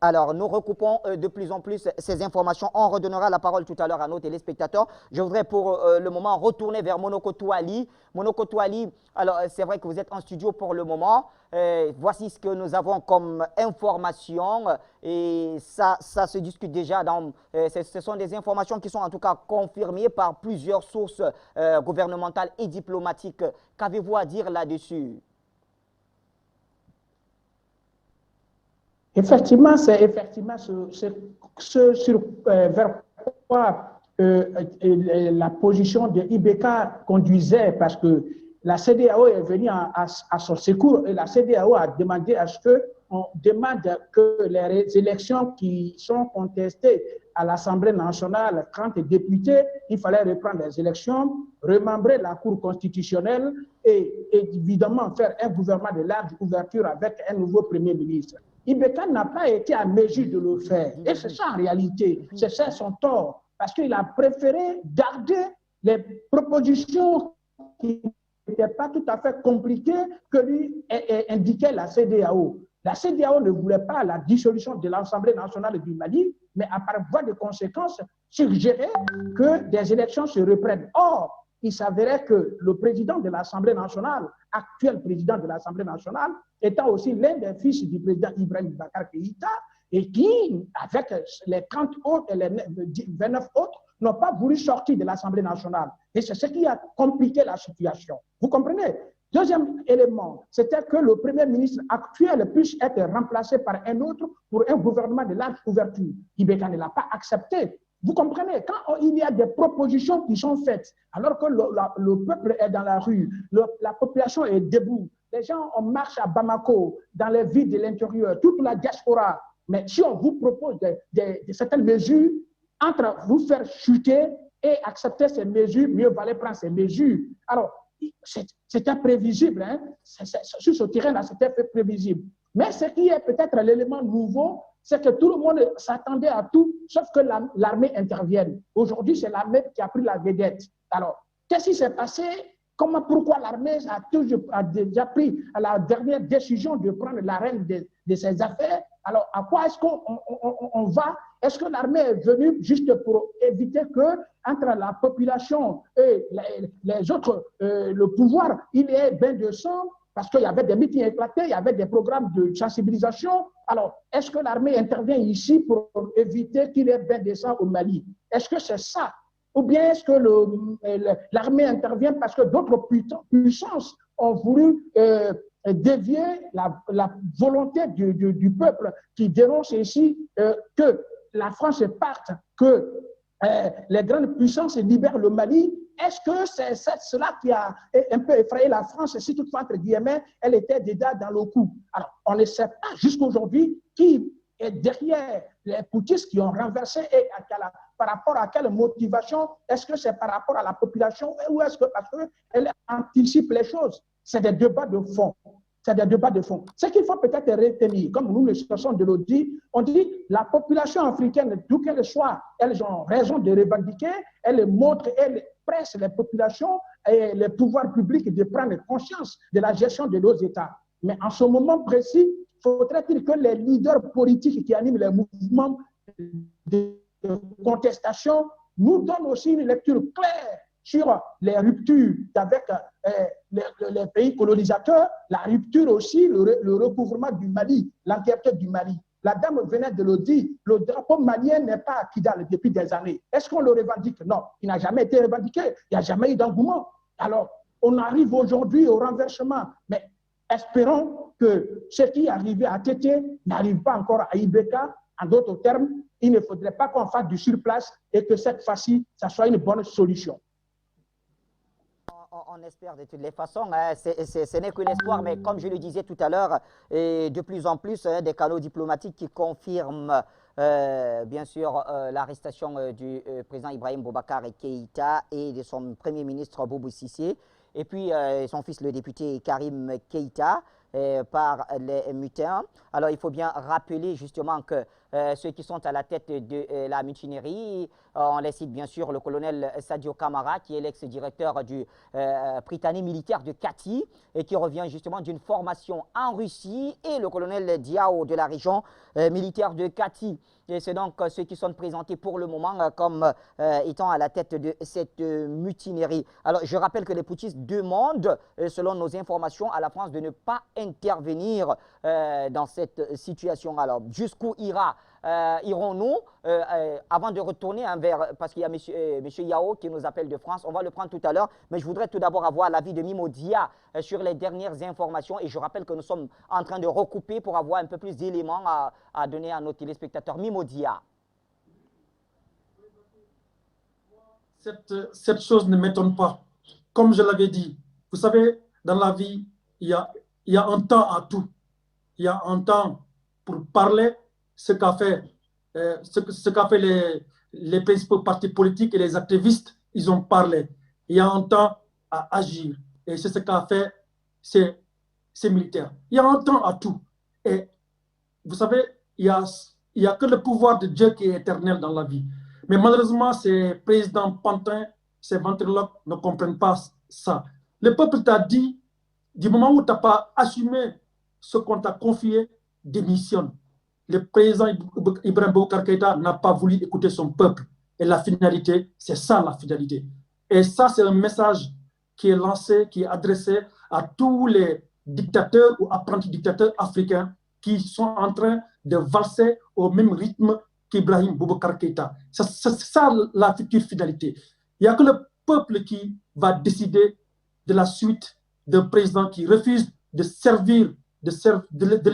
Alors, nous recoupons de plus en plus ces informations. On redonnera la parole tout à l'heure à nos téléspectateurs. Je voudrais pour le moment retourner vers Monoko Touali. Monoko Touali, alors c'est vrai que vous êtes en studio pour le moment. Voici ce que nous avons comme information et ça se discute déjà. Ce sont des informations qui sont en tout cas confirmées par plusieurs sources gouvernementales et diplomatiques. Qu'avez-vous à dire là-dessus? Effectivement, c'est effectivement vers quoi la position de Ibeka conduisait, parce que la CEDEAO est venue à son secours et la CEDEAO a demandé à ce qu'on demande que les élections qui sont contestées à l'Assemblée nationale, 30 députés, il fallait reprendre les élections, remembrer la Cour constitutionnelle et évidemment faire un gouvernement de large ouverture avec un nouveau Premier ministre. Ibeka n'a pas été à mesure de le faire. Et c'est ça en réalité, c'est ça son tort, parce qu'il a préféré garder les propositions qui n'était pas tout à fait compliqué que lui indiquait la CEDEAO. La CEDEAO ne voulait pas la dissolution de l'Assemblée nationale du Mali, mais à par voie de conséquence, suggérait que des élections se reprennent. Or, il s'avérait que le président de l'Assemblée nationale, actuel président de l'Assemblée nationale, étant aussi l'un des fils du président Ibrahim Boubacar Keïta, et qui, avec les 30 autres et les 29 autres, n'ont pas voulu sortir de l'Assemblée nationale. Et c'est ce qui a compliqué la situation. Vous comprenez? Deuxième élément, c'était que le Premier ministre actuel puisse être remplacé par un autre pour un gouvernement de large ouverture. Ibeka ne l'a pas accepté. Vous comprenez? Quand il y a des propositions qui sont faites, alors que le peuple est dans la rue, la population est debout, les gens on marche à Bamako, dans les villes de l'intérieur, toute la diaspora, mais si on vous propose certaines mesures, entre vous faire chuter et accepter ces mesures, mieux valait prendre ces mesures. Alors, c'était prévisible, hein? Sur ce terrain-là, c'était prévisible. Mais ce qui est peut-être l'élément nouveau, c'est que tout le monde s'attendait à tout, sauf que l'armée intervienne. Aujourd'hui, c'est l'armée qui a pris la vedette. Alors, qu'est-ce qui s'est passé? Pourquoi l'armée a déjà pris la dernière décision de prendre la règne de ses affaires? Alors, à quoi est-ce qu'on va est-ce que l'armée est venue juste pour éviter que entre la population et les autres, le pouvoir, il y ait bain de sang? Parce qu'il y avait des meetings éclatés, il y avait des programmes de sensibilisation. Alors, est-ce que l'armée intervient ici pour éviter qu'il y ait bain de sang au Mali? Est-ce que c'est ça? Ou bien est-ce que l'armée intervient parce que d'autres puissances ont voulu dévier la volonté du peuple qui dénonce ici que la France parte, que les grandes puissances libèrent le Mali? Est-ce que c'est cela qui a un peu effrayé la France, si toutefois, entre guillemets, elle était déjà dans le coup? Alors, on ne sait pas jusqu'à aujourd'hui qui est derrière les putschistes qui ont renversé et par rapport à quelle motivation? Est-ce que c'est par rapport à la population ou est-ce que parce qu'elle anticipe les choses? C'est des débats de fond. C'est des débats de fond. Ce qu'il faut peut-être retenir, comme nous le cherchons de le dire, on dit la population africaine, d'où qu'elle soit, elles ont raison de revendiquer, elles montrent, elles pressent les populations et les pouvoirs publics de prendre conscience de la gestion de nos États. Mais en ce moment précis, faudrait-il que les leaders politiques qui animent les mouvements de contestation nous donnent aussi une lecture claire sur les ruptures avec les pays colonisateurs, la rupture aussi, le recouvrement du Mali, l'entièreté du Mali. La dame venait de le dire, le drapeau malien n'est pas à Kidal depuis des années. Est-ce qu'on le revendique? Non, il n'a jamais été revendiqué, il n'y a jamais eu d'engouement. Alors, on arrive aujourd'hui au renversement, mais espérons que ce qui est arrivé à Tété n'arrive pas encore à Ibeka. En d'autres termes, il ne faudrait pas qu'on fasse du surplace et que cette fois-ci, ça soit une bonne solution. On espère de toutes les façons, ce n'est qu'un espoir, mais comme je le disais tout à l'heure, de plus en plus des canaux diplomatiques qui confirment bien sûr l'arrestation du président Ibrahim Boubacar Keïta et de son premier ministre Boubou Cissé, et puis son fils le député Karim Keïta par les mutins. Alors il faut bien rappeler justement que ceux qui sont à la tête de la mutinerie, on les cite bien sûr le colonel Sadio Kamara qui est l'ex-directeur du Prytanée militaire de Kati et qui revient justement d'une formation en Russie, et le colonel Diao de la région militaire de Kati. Et c'est donc ceux qui sont présentés pour le moment comme étant à la tête de cette mutinerie. Alors je rappelle que les putschistes demandent, selon nos informations, à la France de ne pas intervenir dans cette situation. Alors jusqu'où irons-nous avant de retourner parce qu'il y a monsieur Yao qui nous appelle de France, on va le prendre tout à l'heure, mais je voudrais tout d'abord avoir l'avis de Mimo Dia sur les dernières informations, et je rappelle que nous sommes en train de recouper pour avoir un peu plus d'éléments à donner à nos téléspectateurs. Mimo Dia. Cette chose ne m'étonne pas. Comme je l'avais dit, vous savez, dans la vie, il y a un temps à tout. Il y a un temps pour parler, ce qu'a fait les principaux partis politiques et les activistes, ils ont parlé. Il y a un temps à agir. Et c'est ce qu'a fait ces militaires. Il y a un temps à tout. Et vous savez, il y a que le pouvoir de Dieu qui est éternel dans la vie. Mais malheureusement, ces présidents pantins, ces ventriloques ne comprennent pas ça. Le peuple t'a dit, du moment où tu n'as pas assumé ce qu'on t'a confié, démissionne. Le président Ibrahim Boubacar Keïta n'a pas voulu écouter son peuple. Et la finalité, c'est ça la finalité. Et ça, c'est un message qui est lancé, qui est adressé à tous les dictateurs ou apprentis dictateurs africains qui sont en train de valser au même rythme qu'Ibrahim Boubacar Keïta. C'est ça la future finalité. Il n'y a que le peuple qui va décider de la suite d'un président qui refuse de les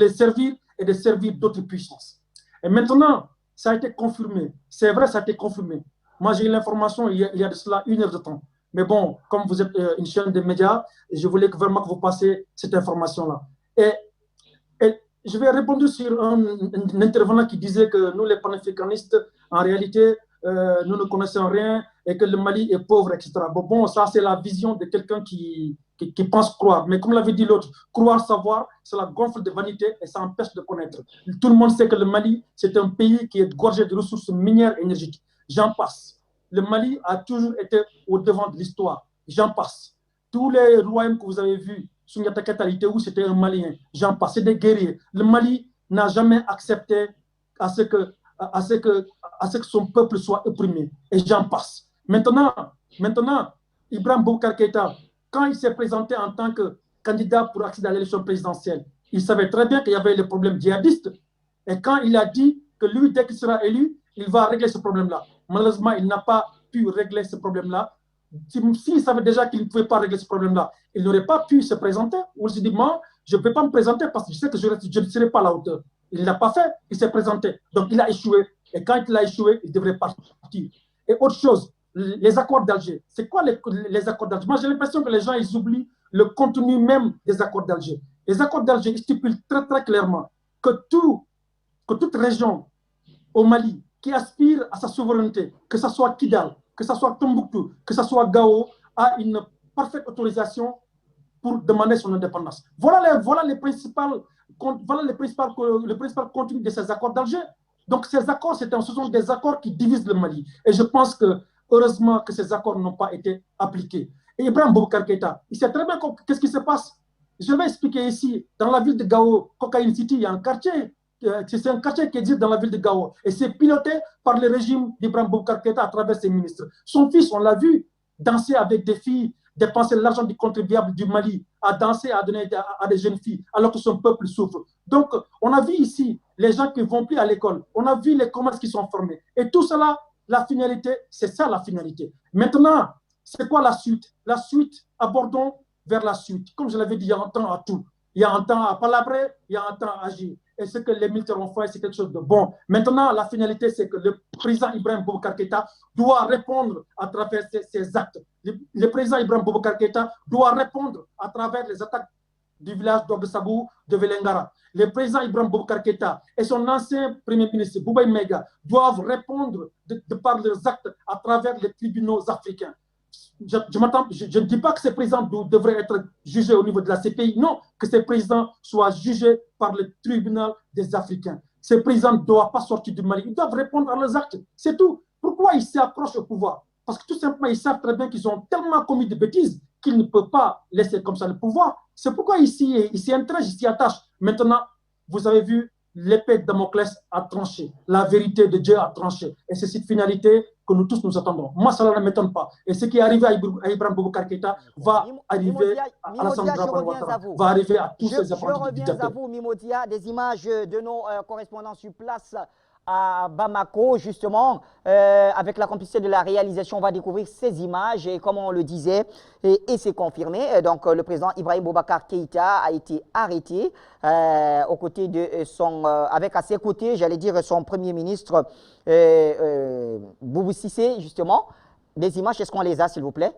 servir et de servir d'autres puissances. Et maintenant, ça a été confirmé. C'est vrai, ça a été confirmé. Moi, j'ai eu l'information il y a de cela 1 heure de temps. Mais bon, comme vous êtes une chaîne de médias, je voulais vraiment que vous passiez cette information-là. Et je vais répondre sur un intervenant qui disait que nous, les panafricanistes, en réalité, nous ne connaissons rien et que le Mali est pauvre, etc. Bon, ça, c'est la vision de quelqu'un qui pense croire. Mais comme l'avait dit l'autre, croire, savoir, c'est la gonfle de vanité et ça empêche de connaître. Tout le monde sait que le Mali, c'est un pays qui est gorgé de ressources minières et énergétiques. J'en passe. Le Mali a toujours été au devant de l'histoire. J'en passe. Tous les royaumes que vous avez vus, Souniata Keita, où c'était un Malien. J'en passe. C'est des guerriers. Le Mali n'a jamais accepté à ce que à ce que son peuple soit opprimé. Et j'en passe. Maintenant, Ibrahim Boubacar Keïta, quand il s'est présenté en tant que candidat pour accéder à l'élection présidentielle, il savait très bien qu'il y avait les problèmes djihadistes. Et quand il a dit que lui, dès qu'il sera élu, il va régler ce problème-là. Malheureusement, il n'a pas pu régler ce problème-là. S'il savait déjà qu'il ne pouvait pas régler ce problème-là, il n'aurait pas pu se présenter. Ou il s'est dit, moi, je ne peux pas me présenter parce que je sais que je ne serai pas à la hauteur. Il ne l'a pas fait, il s'est présenté. Donc, il a échoué. Et quand il a échoué, il devrait partir. Et autre chose, les accords d'Alger. C'est quoi les accords d'Alger? Moi, j'ai l'impression que les gens, ils oublient le contenu même des accords d'Alger. Les accords d'Alger stipulent très, très clairement que toute région au Mali qui aspire à sa souveraineté, que ce soit Kidal, que ce soit Tombouctou, que ce soit Gao, a une parfaite autorisation pour demander son indépendance. Voilà le principal contenu de ces accords d'Alger. Donc ces accords, ce sont des accords qui divisent le Mali. Et je pense que, heureusement, que ces accords n'ont pas été appliqués. Et Ibrahim Boubacar Keïta, il sait très bien qu'est-ce qui se passe. Je vais expliquer ici, dans la ville de Gao, Cocaine City, il y a un quartier. C'est un quartier qui existe dans la ville de Gao. Et c'est piloté par le régime d'Ibrahim Boubacar Keïta à travers ses ministres. Son fils, on l'a vu, danser avec des filles, dépenser l'argent du contribuable du Mali, à danser, à donner à des jeunes filles, alors que son peuple souffre. Donc, on a vu ici les gens qui ne vont plus à l'école. On a vu les commerces qui sont fermés. Et tout cela, la finalité, c'est ça la finalité. Maintenant, c'est quoi la suite? La suite, abordons vers la suite. Comme je l'avais dit, il y a un temps à tout. Il y a un temps à palabrer, il y a un temps à agir. Et ce que les militaires ont fait, c'est quelque chose de bon. Maintenant, la finalité, c'est que le président Ibrahim Boubacar Keïta doit répondre à travers ses actes. Le président Ibrahim Boubacar Keïta doit répondre à travers les attaques du village d'Obsabou, de Velengara. Le président Ibrahim Boubacar Keïta et son ancien premier ministre, Boubaye Mega, doivent répondre de par leurs actes à travers les tribunaux africains. Je ne dis pas que ces présidents devraient être jugés au niveau de la CPI, non, que ces présidents soient jugés par le tribunal des Africains. Ces présidents ne doivent pas sortir du Mali, ils doivent répondre à leurs actes, c'est tout. Pourquoi ils s'approchent au pouvoir? Parce que tout simplement, ils savent très bien qu'ils ont tellement commis de bêtises qu'ils ne peuvent pas laisser comme ça le pouvoir. C'est pourquoi ils s'y intéressent, ils s'y attachent. Maintenant, vous avez vu, l'épée de Damoclès a tranché, la vérité de Dieu a tranché. Et c'est cette finalité que nous tous nous attendons. Moi, cela ne m'étonne pas. Et ce qui est arrivé à Ibrahim Boubacar Keïta va arriver à Alassane Dramane Ouattara, va arriver à tous ces apprentis dictateurs. Je reviens à vous, Mimodia, des images de nos correspondants sur place à Bamako, justement, avec la complicité de la réalisation, on va découvrir ces images et comme on le disait, et c'est confirmé, donc le président Ibrahim Boubacar Keïta a été arrêté aux côtés de avec à ses côtés, j'allais dire son premier ministre Boubou Cissé, justement. Des images, est-ce qu'on les a, s'il vous plaît?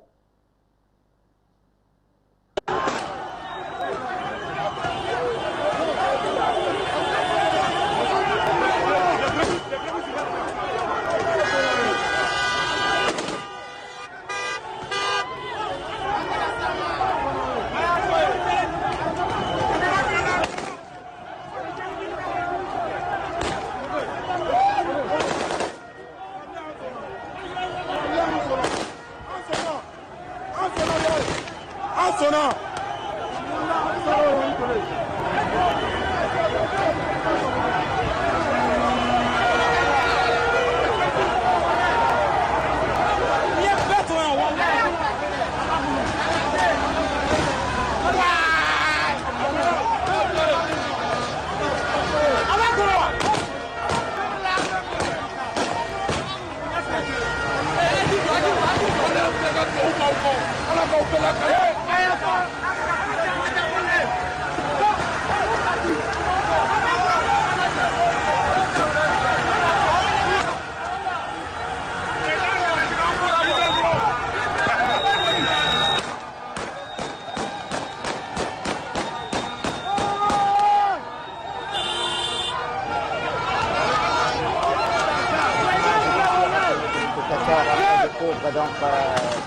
Donc,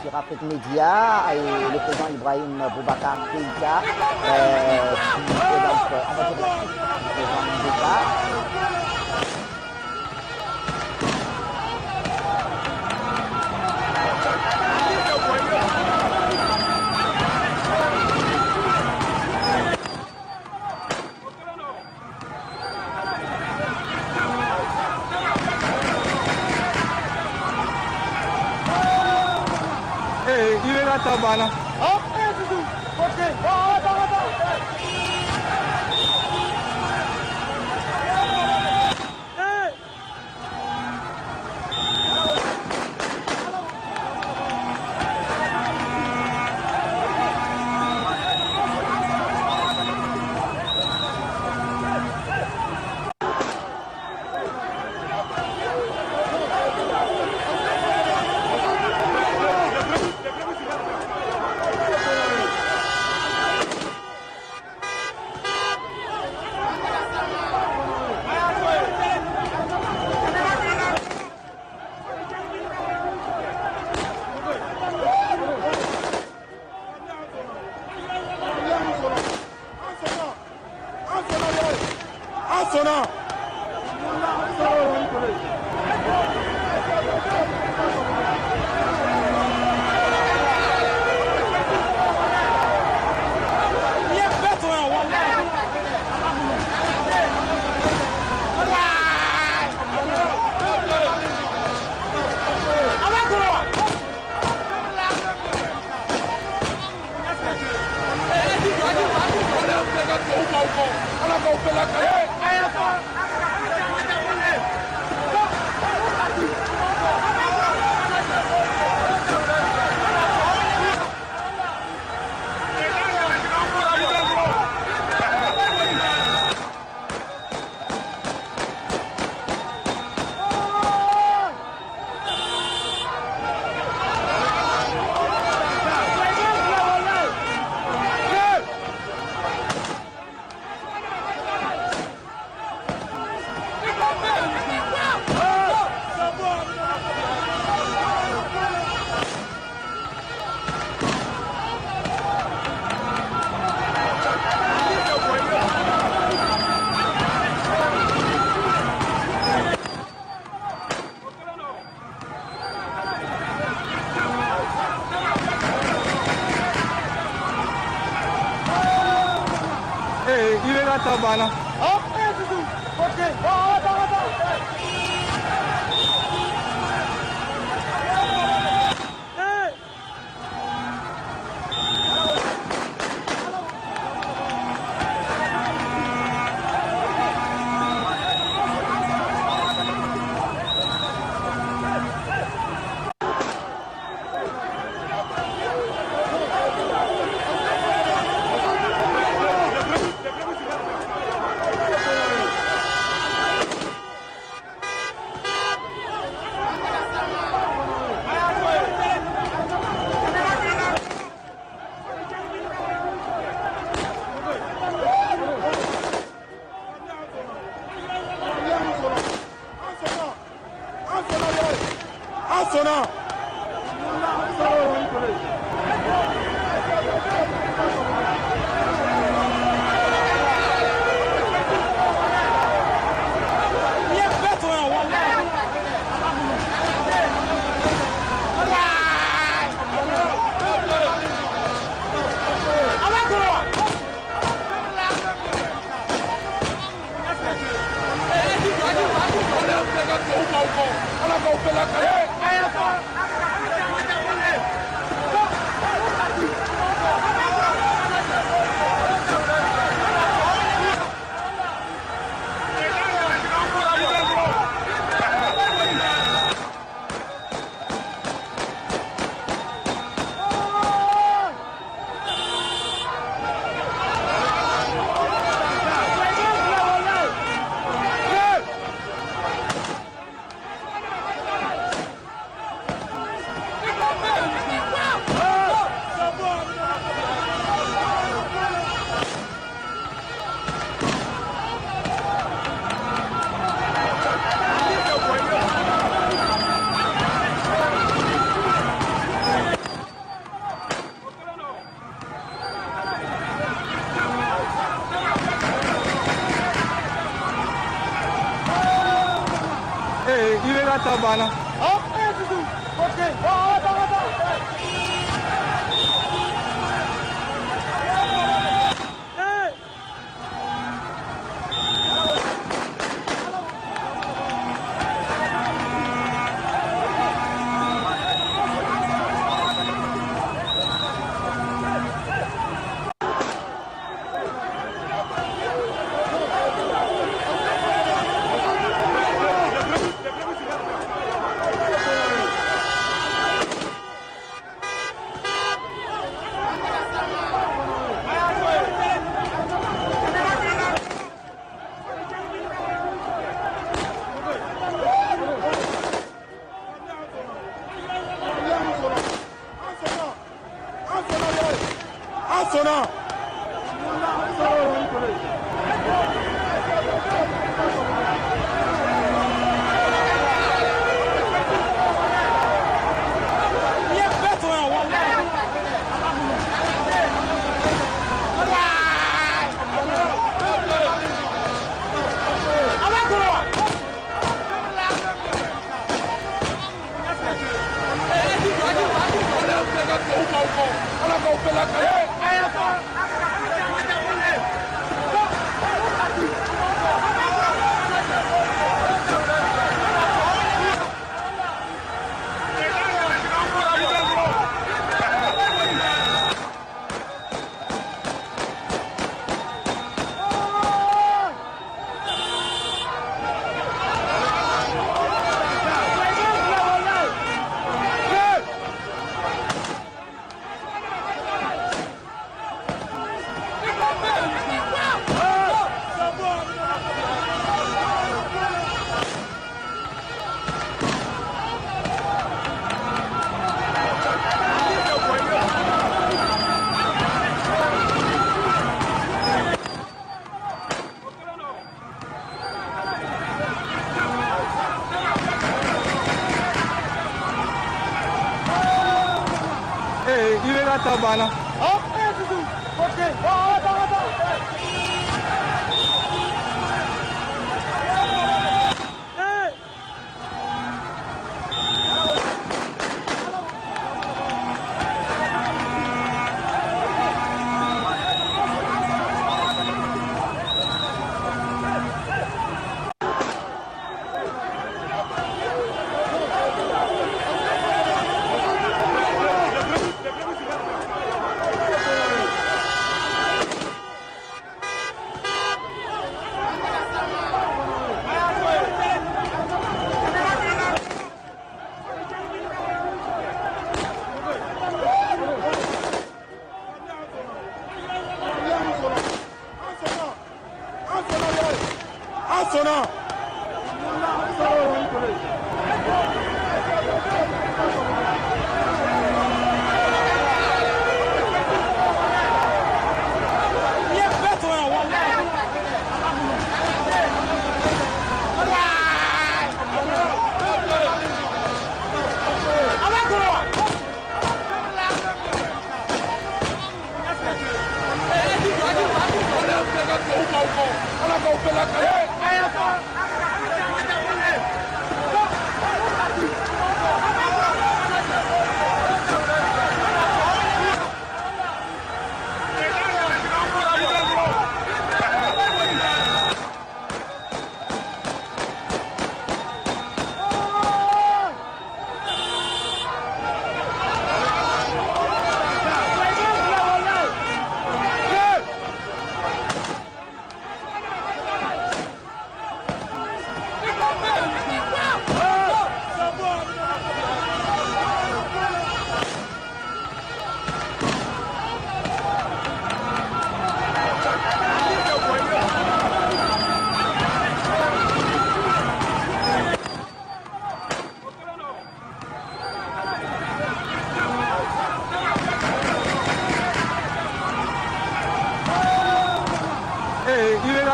sur Afrique Média et le président Ibrahim Boubacar Keïta qui est donc en mode de la président d'État. sonnant. Tabana.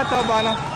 Tabana.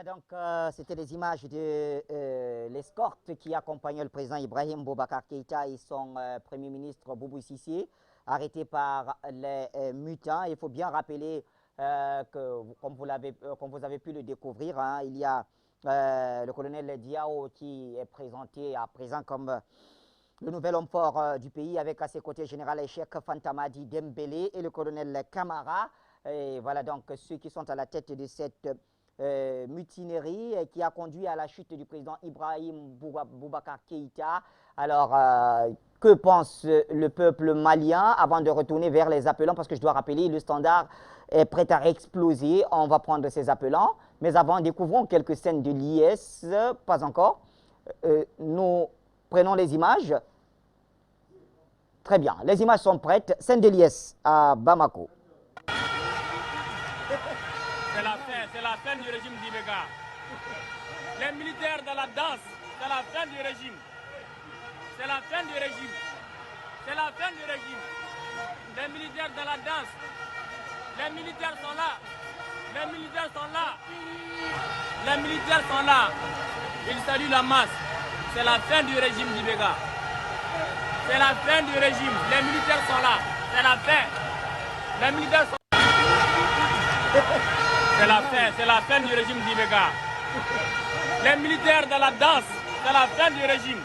Donc, c'était des images de l'escorte qui accompagnait le président Ibrahim Boubacar Keïta et son premier ministre Boubou Sissé, arrêtés par les mutins. Il faut bien rappeler que, comme vous avez pu le découvrir, hein, il y a le colonel Diao qui est présenté à présent comme le nouvel homme fort du pays, avec à ses côtés le général Echek Fantamadi Dembélé et le colonel Kamara. Et voilà donc ceux qui sont à la tête de cette mutinerie qui a conduit à la chute du président Ibrahim Boubacar Keïta. Alors, que pense le peuple malien avant de retourner vers les appelants? Parce que je dois rappeler, le standard est prêt à exploser. On va prendre ces appelants. Mais avant, découvrons quelques scènes de l'IS. Pas encore. Nous prenons les images. Très bien. Les images sont prêtes. Scène de l'IS à Bamako. C'est la fin du régime d'Ibeka. Les militaires de la danse, c'est la fin du régime. C'est la fin du régime. C'est la fin du régime. Les militaires de la danse, les militaires sont là. Les militaires sont là. Les militaires sont là. Ils saluent la masse. C'est la fin du régime d'Ibeka. C'est la fin du régime. Les militaires sont là. C'est la fin. Les militaires sont là. C'est la fin du régime d'Ibeka. Les militaires de la danse, c'est la fin du régime.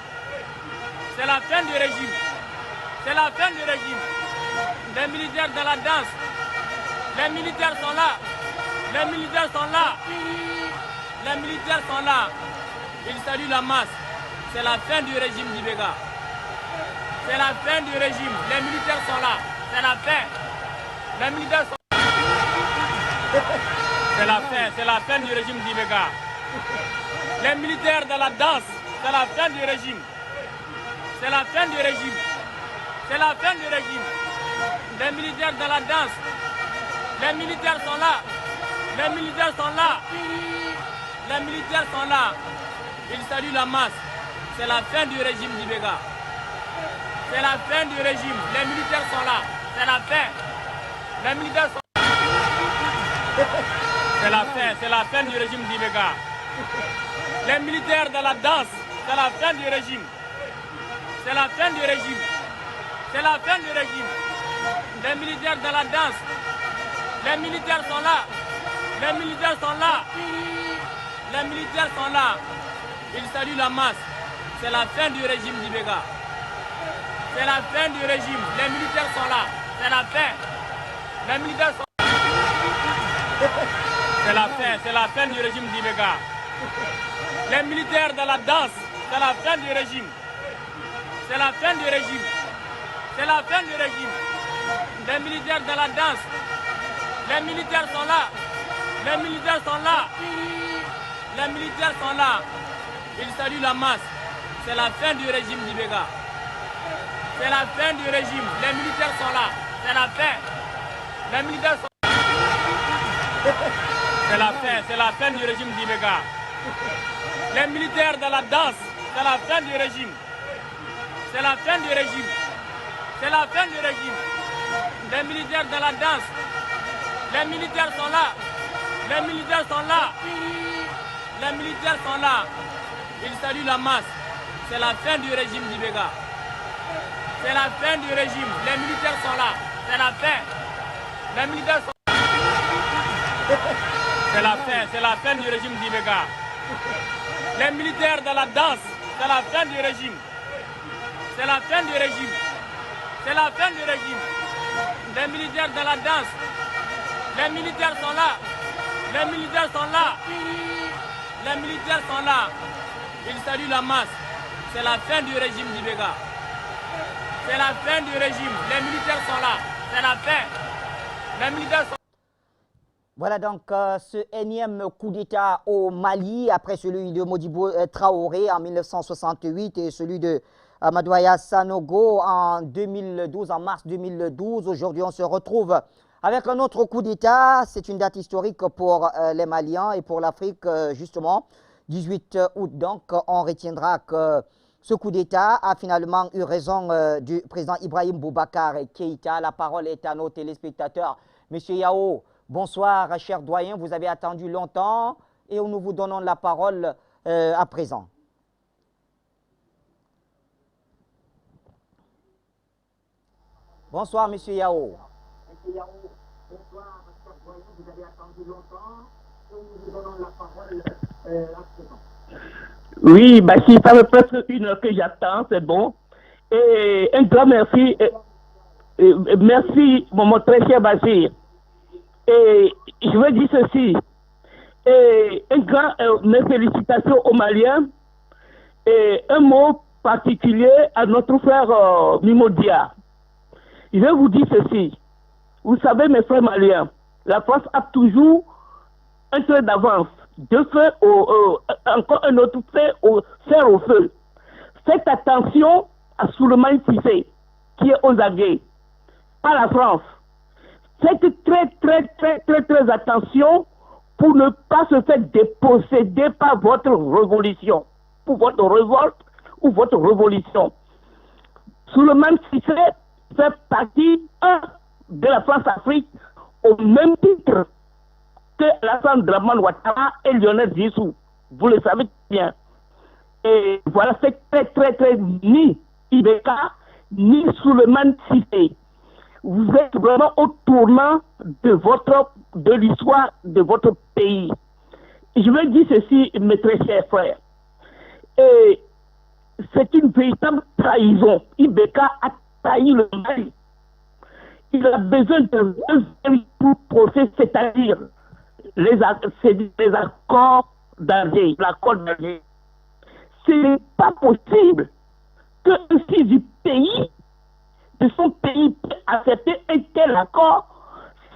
C'est la fin du régime. C'est la fin du régime. Les militaires de la danse, les militaires sont là. Les militaires sont là. Les militaires sont là. Ils saluent la masse. C'est la fin du régime d'Ibeka. C'est la fin du régime. Les militaires sont là. C'est la fin. Les militaires sont là. C'est la fin du régime d'Ibeka. Les militaires de la danse, c'est la fin du régime. C'est la fin du régime. C'est la fin du régime. Les militaires de la danse, les militaires sont là. Les militaires sont là. Les militaires sont là. Ils saluent la masse. C'est la fin du régime d'Ibeka. C'est la fin du régime. Les militaires sont là. C'est la fin. Les militaires sont là. C'est la fin du régime d'Ibeka. Les militaires de la danse, c'est la fin du régime. C'est la fin du régime. C'est la fin du régime. Les militaires de la danse, les militaires sont là. Les militaires sont là. Les militaires sont là. Ils saluent la masse. C'est la fin du régime d'Ibeka. C'est la fin du régime. Les militaires sont là. C'est la fin. Les militaires sont là. C'est la fin du régime d'Ibeka. Les militaires de la danse, c'est la fin du régime. C'est la fin du régime. C'est la fin du régime. Les militaires de la danse, les militaires sont là. Les militaires sont là. Les militaires sont là. Ils saluent la masse. C'est la fin du régime d'Ibeka. C'est la fin du régime. Les militaires sont là. C'est la fin. Les militaires sont là. C'est la fin du régime d'Ibeka. Les militaires de la danse, c'est la fin du régime. C'est la fin du régime. C'est la fin du régime. Les militaires de la danse, les militaires sont là. Les militaires sont là. Les militaires sont là. Ils saluent la masse. C'est la fin du régime d'Ibeka. C'est la fin du régime. Les militaires sont là. C'est la fin. Les militaires sont là. C'est la fin du régime d'Ibeka. Les militaires de la danse, c'est la fin du régime. C'est la fin du régime. C'est la fin du régime. Les militaires de la danse, Les militaires sont là. Les militaires sont là. Les militaires sont là. Ils saluent la masse. C'est la fin du régime d'Ibeka. C'est la fin du régime. Les militaires sont là. C'est la fin. Les militaires sont... Voilà donc ce énième coup d'État au Mali, après celui de Modibo Traoré en 1968 et celui de Madoua Sanogo en 2012, en mars 2012. Aujourd'hui, on se retrouve avec un autre coup d'État. C'est une date historique pour les Maliens et pour l'Afrique, justement. 18 août, donc, on retiendra que ce coup d'État a finalement eu raison du président Ibrahim Boubacar Keïta. La parole est à nos téléspectateurs. Monsieur Yao, bonsoir, cher doyen. Vous avez attendu longtemps et nous vous donnons la parole à présent. Bonsoir, monsieur Yao. Monsieur Yao, bonsoir, cher doyen. Vous avez attendu longtemps et nous vous donnons la parole à présent. Oui, Bachir, ça fait presque une heure que j'attends, c'est bon. Et un grand merci. Merci, mon très cher Bachir. Et je veux dire ceci. Et un grand mes félicitations aux Maliens. Et un mot particulier à notre frère Mimodia. Je vais vous dire ceci. Vous savez, mes frères maliens, la France a toujours un trait d'avance. Deux feux, encore un autre fer au feu. Faites attention à Souleymane Cissé, qui est aux aguets, pas la France. Faites très attention pour ne pas se faire déposséder par votre révolution, pour votre révolte ou votre révolution. Souleymane Cissé fait partie de la France-Afrique au même titre que Alassane Dramane Ouattara et Lionel Zissou. Vous le savez bien. Et voilà, c'est très, ni Ibeka, ni Souleymane Cissé. Vous êtes vraiment au tournant de l'histoire de votre pays. Je veux dire ceci, mes très chers frères. Et c'est une véritable trahison. Ibeka a trahi le Mali. Il a besoin d'un véritable procès, c'est-à-dire les accords d'Alger, l'accord d'Alger. Ce n'est pas possible qu'un fils du pays, de son pays, puisse accepter un tel accord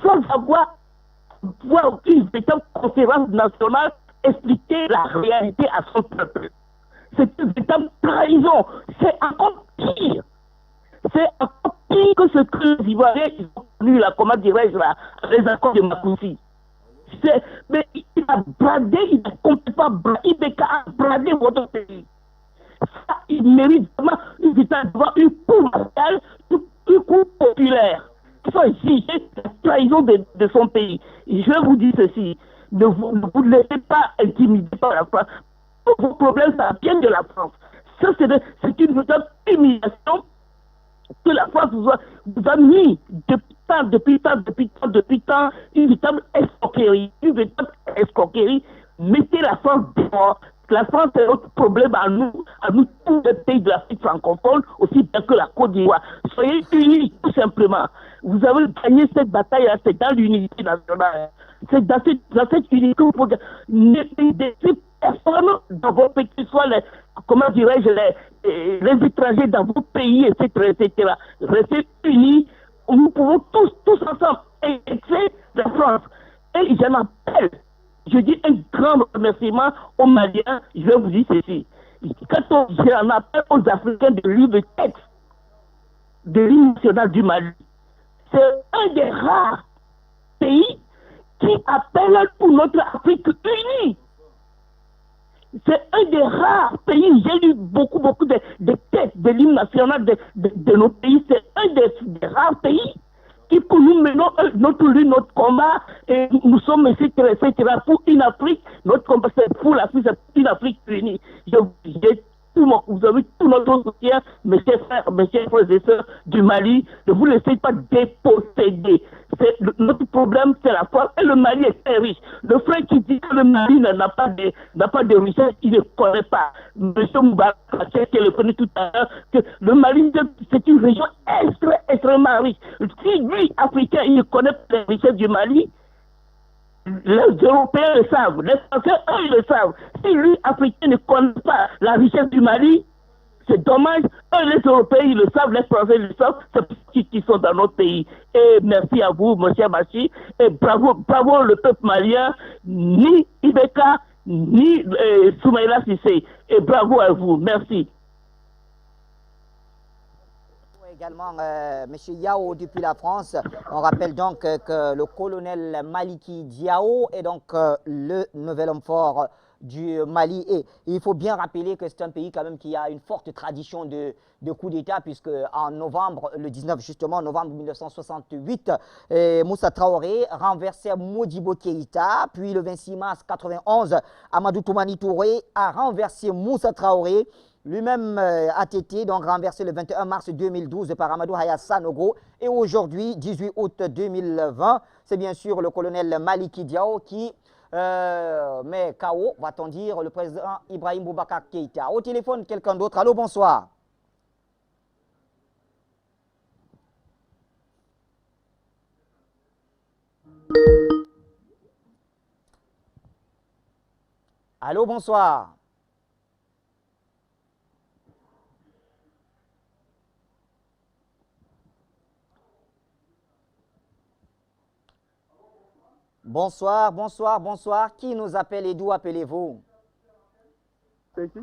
sans avoir une véritable conférence nationale expliquer la réalité à son peuple. C'est une véritable trahison. C'est encore pire. C'est encore pire que ce que les Ivoiriens ont connu, comment dirais-je, les accords de Makoussi. Mais il a bradé, il a complètement bradé, Ibeka a bradé votre pays. Ça, il mérite vraiment une cour martiale, une cour populaire, qui soit exigée la trahison de son pays. Et je vais vous dire ceci, ne vous laissez pas intimider par la France. Vos problèmes, ça vient de la France. Ça, c'est une véritable humiliation que la France vous a mis depuis tant, une véritable escroquerie, Mettez la France dehors. La France, c'est notre problème à nous tous les pays de l'Afrique francophone, aussi bien que la Côte d'Ivoire. Soyez unis, tout simplement. Vous avez gagné cette bataille, c'est dans l'unité nationale. C'est dans cette unité que vous pouvez ne laissez personne dans vos pays, que ce soit les, comment dirais-je, les étrangers dans vos pays, etc. Restez unis. Nous pouvons tous ensemble aider la France. Et j'en appelle. Je dis un grand remerciement aux Maliens. Je vais vous dire ceci. Quand j'en appelle aux Africains de lire le texte de l'hymne national du Mali, c'est un des rares pays qui appelle pour notre Afrique unie. C'est un des rares pays, j'ai lu beaucoup de textes de l'hymne national de nos pays, c'est un des rares pays qui, pour nous menons notre lutte, notre combat, et nous sommes, etc., pour une Afrique, notre combat, c'est pour l'Afrique, c'est une Afrique unie. Vous avez tout notre soutien, mes chers frères et sœurs du Mali, ne vous laissez pas déposséder. Notre problème, c'est la France, et le Mali est très riche. Le frère qui dit que le Mali n'a pas de richesse, il ne connaît pas. Monsieur Moubarak, qui le connaît tout à l'heure, que le Mali, c'est une région extrêmement riche. Si lui, Africain, il ne connaît pas les richesses du Mali, Les Européens le savent, les Français, eux, ils le savent. Si lui, Africain, ne connaît pas la richesse du Mali, c'est dommage. Eux, les Européens, ils le savent, les Français, ils le savent. C'est pour ceux qui sont dans notre pays. Et merci à vous, M. Bachir. Et bravo, bravo le peuple malien, ni Ibeka, ni Soumaïla Sissé. Et bravo à vous. Merci. Également, M. Yao depuis la France. On rappelle donc que le colonel Maliki Diao est donc le nouvel homme fort du Mali. Et il faut bien rappeler que c'est un pays quand même qui a une forte tradition de coup d'État, puisque en novembre, le 19 justement, novembre 1968, Moussa Traoré renversait Modibo Keïta. Puis le 26 mars 91, Amadou Toumani Touré a renversé Moussa Traoré. Lui-même a été donc renversé le 21 mars 2012 par Amadou Haya Sanogo. Et aujourd'hui, 18 août 2020, c'est bien sûr le colonel Maliki Diao qui met KO, va-t-on dire, le président Ibrahim Boubacar Keïta. Au téléphone, quelqu'un d'autre. Allô, bonsoir. Allô, bonsoir. Bonsoir, bonsoir, bonsoir. Qui nous appelle et d'où appelez-vous? C'est ici.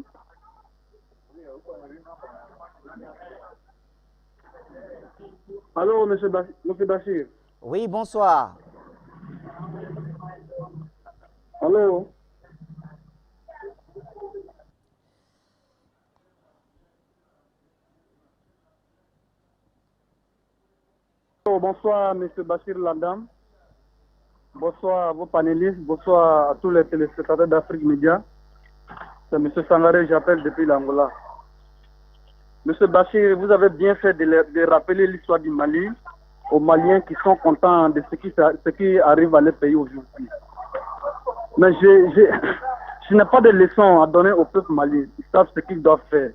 Allô, monsieur Bachir. Oui, bonsoir. Allô. Bonsoir, monsieur Bachir Landam. Bonsoir à vos panélistes, bonsoir à tous les téléspectateurs d'Afrique Média. C'est M. Sangaré, j'appelle depuis l'Angola. Monsieur Bachir, vous avez bien fait de rappeler l'histoire du Mali aux Maliens qui sont contents de ce qui arrive à leur pays aujourd'hui. Mais je n'ai pas de leçons à donner au peuple malien. Ils savent ce qu'ils doivent faire,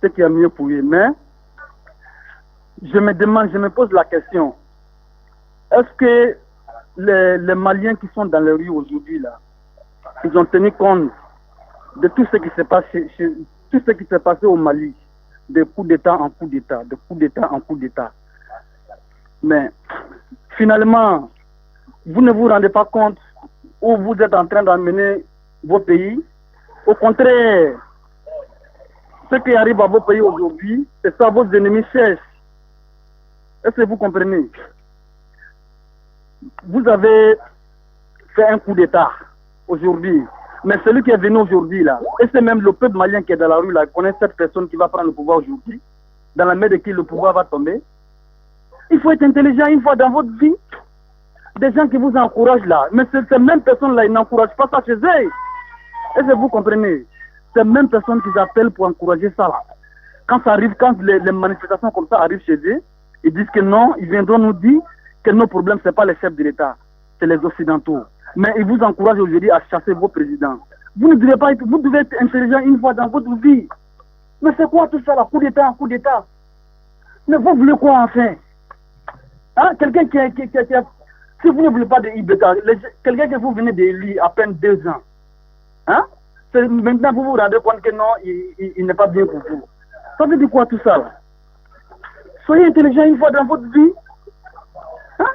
ce qui est mieux pour eux. Mais je me pose la question, est-ce que les Maliens qui sont dans les rues aujourd'hui, là, ils ont tenu compte de tout ce qui s'est passé, tout ce qui s'est passé au Mali, de coup d'État en coup d'État, de coup d'État en coup d'État. Mais finalement, vous ne vous rendez pas compte où vous êtes en train d'emmener vos pays. Au contraire, ce qui arrive à vos pays aujourd'hui, c'est ça, vos ennemis cherchent. Est-ce que vous comprenez? Vous avez fait un coup d'État aujourd'hui, mais celui qui est venu aujourd'hui là, et c'est même le peuple malien qui est dans la rue là, connaît cette personne qui va prendre le pouvoir aujourd'hui, dans la main de qui le pouvoir va tomber. Il faut être intelligent une fois dans votre vie. Des gens qui vous encouragent là, mais ces mêmes personnes là, ils n'encouragent pas ça chez eux. Est-ce que vous comprenez? Ces mêmes personnes qui appellent pour encourager ça là. Quand ça arrive, quand les manifestations comme ça arrivent chez eux, ils disent que non, ils viendront nous dire que nos problèmes, ce n'est pas les chefs de l'État, c'est les Occidentaux. Mais ils vous encouragent aujourd'hui à chasser vos présidents. Vous ne devez pas être, vous devez être intelligent une fois dans votre vie. Mais c'est quoi tout ça, là? Coup d'État en coup d'État? Mais vous voulez quoi enfin? Hein? Quelqu'un qui a... Si vous ne voulez pas de Ibeka, quelqu'un que vous venez d'élire à peine 2 ans, hein? Maintenant vous vous rendez compte que non, il n'est pas bien pour vous. Ça veut dire quoi tout ça, là? Soyez intelligent une fois dans votre vie. Hein?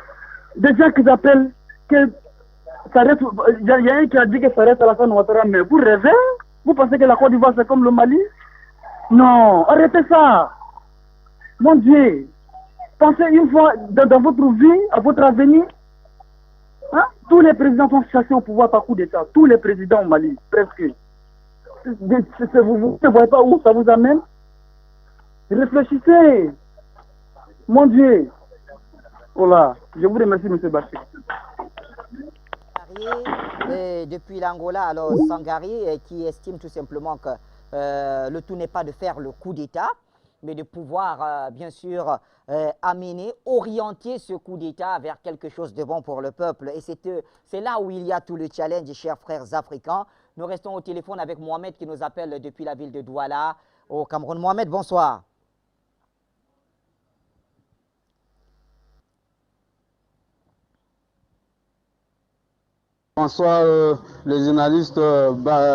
Des gens qui appellent que ça reste. Il y a un qui a dit que ça reste à la fin de Ouattara, mais vous rêvez? Vous pensez que la Côte d'Ivoire c'est comme le Mali? Non, arrêtez ça. Mon Dieu, pensez une fois dans votre vie, à votre avenir. Hein? Tous les présidents sont chassés au pouvoir par coup d'État. Tous les présidents au Mali, presque. Vous ne voyez pas où ça vous amène? Réfléchissez. Mon Dieu. Voilà. Je vous remercie, M. Bachir. Depuis l'Angola, alors Sangari, qui estime tout simplement que le tout n'est pas de faire le coup d'État, mais de pouvoir, bien sûr, amener, orienter ce coup d'État vers quelque chose de bon pour le peuple. Et c'est là où il y a tout le challenge, chers frères africains. Nous restons au téléphone avec Mohamed qui nous appelle depuis la ville de Douala, au Cameroun. Mohamed, bonsoir. bonsoir les journalistes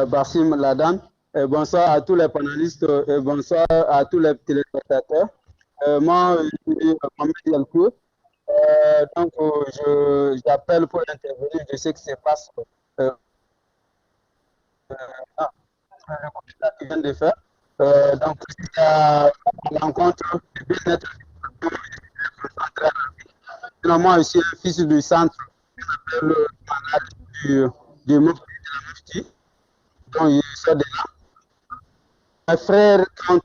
Bassim Ladan, et bonsoir à tous les panélistes et bonsoir à tous les téléspectateurs. Moi, je suis Mohamed Yalkou. Donc, j'appelle pour intervenir de ce qui se passe le coup qui vient de faire. Donc, il y a l'encontre du bien-être. Moi, je suis un fils du centre qui s'appelle le malade du Mufti. Donc, il sort de là. Mes frères, quand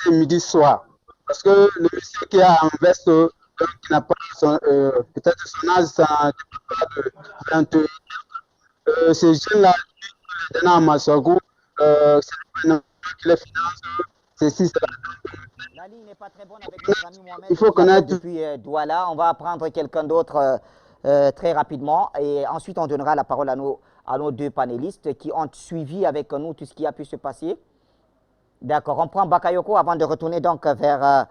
tu midi soir, parce que le monsieur qui a en veste, qui n'a pas peut-être son âge, ça ne pas de 20 ces jeunes-là, les donnent à Massago, c'est le qui les finance, ceci, cela. La ligne n'est pas très bonne avec notre ami Mohamed. Il faut connaître. Depuis Douala, on va prendre quelqu'un d'autre très rapidement et ensuite on donnera la parole à nos deux panélistes qui ont suivi avec nous tout ce qui a pu se passer. D'accord, on prend Bakayoko avant de retourner donc vers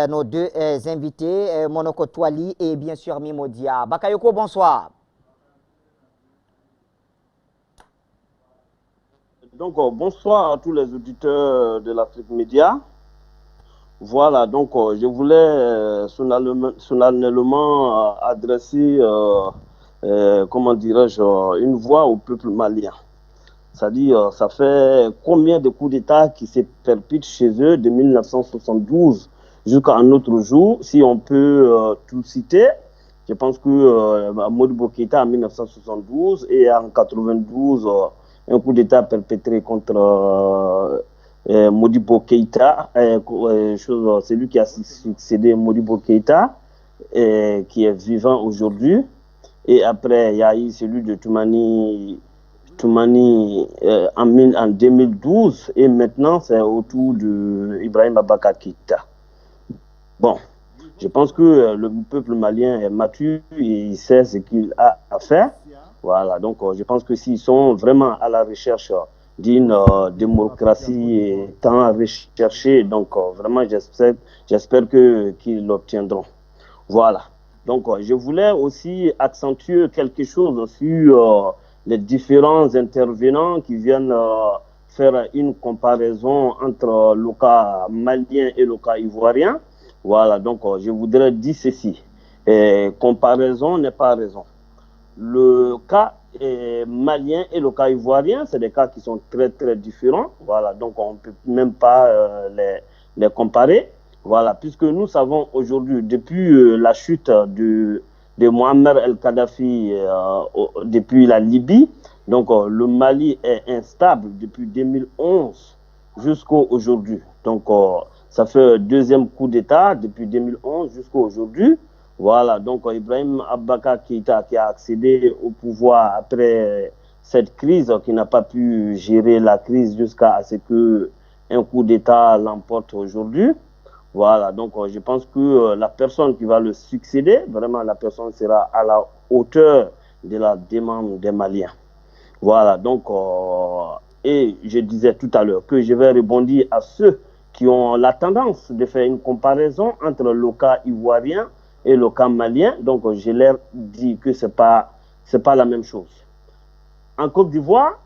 nos deux invités, Monoko Touali et bien sûr Mimodia. Bakayoko, bonsoir. Donc, bonsoir à tous les auditeurs de l'Afrique Média. Voilà, donc je voulais solennellement adresser, comment dirais-je, une voix au peuple malien. C'est-à-dire, ça fait combien de coups d'État qui se perpétuent chez eux de 1972 jusqu'à notre jour, si on peut tout citer. Je pense que Modibo Keïta en 1972 et en 1992, un coup d'État perpétré contre Modibo Keïta, c'est lui qui a succédé Modibo Keïta, qui est vivant aujourd'hui. Et après, il y a eu celui de Toumani en 2012, et maintenant c'est au tour de Ibrahim Boubacar Keïta. Bon, je pense que le peuple malien est mature et il sait ce qu'il a à faire. Voilà, donc je pense que s'ils sont vraiment à la recherche d'une démocratie tant recherchée, donc vraiment j'espère qu'ils l'obtiendront. Voilà, donc je voulais aussi accentuer quelque chose sur les différents intervenants qui viennent faire une comparaison entre le cas malien et le cas ivoirien. Voilà, donc je voudrais dire ceci. Comparaison n'est pas raison. Le cas malien et le cas ivoirien, c'est des cas qui sont très très différents. Voilà, donc on ne peut même pas les comparer. Voilà, puisque nous savons aujourd'hui, depuis la chute de Mohamed El-Kadhafi depuis la Libye, donc le Mali est instable depuis 2011 jusqu'à aujourd'hui. Donc ça fait deuxième coup d'État depuis 2011 jusqu'à aujourd'hui. Voilà, donc Ibrahim Boubacar Keïta qui a accédé au pouvoir après cette crise, qui n'a pas pu gérer la crise jusqu'à ce qu'un coup d'État l'emporte aujourd'hui. Voilà, donc je pense que la personne qui va le succéder, vraiment la personne sera à la hauteur de la demande des Maliens. Voilà, donc, et je disais tout à l'heure que je vais rebondir à ceux qui ont la tendance de faire une comparaison entre le cas ivoirien et le cas malien. Donc, je leur dis que ce n'est pas la même chose. En Côte d'Ivoire,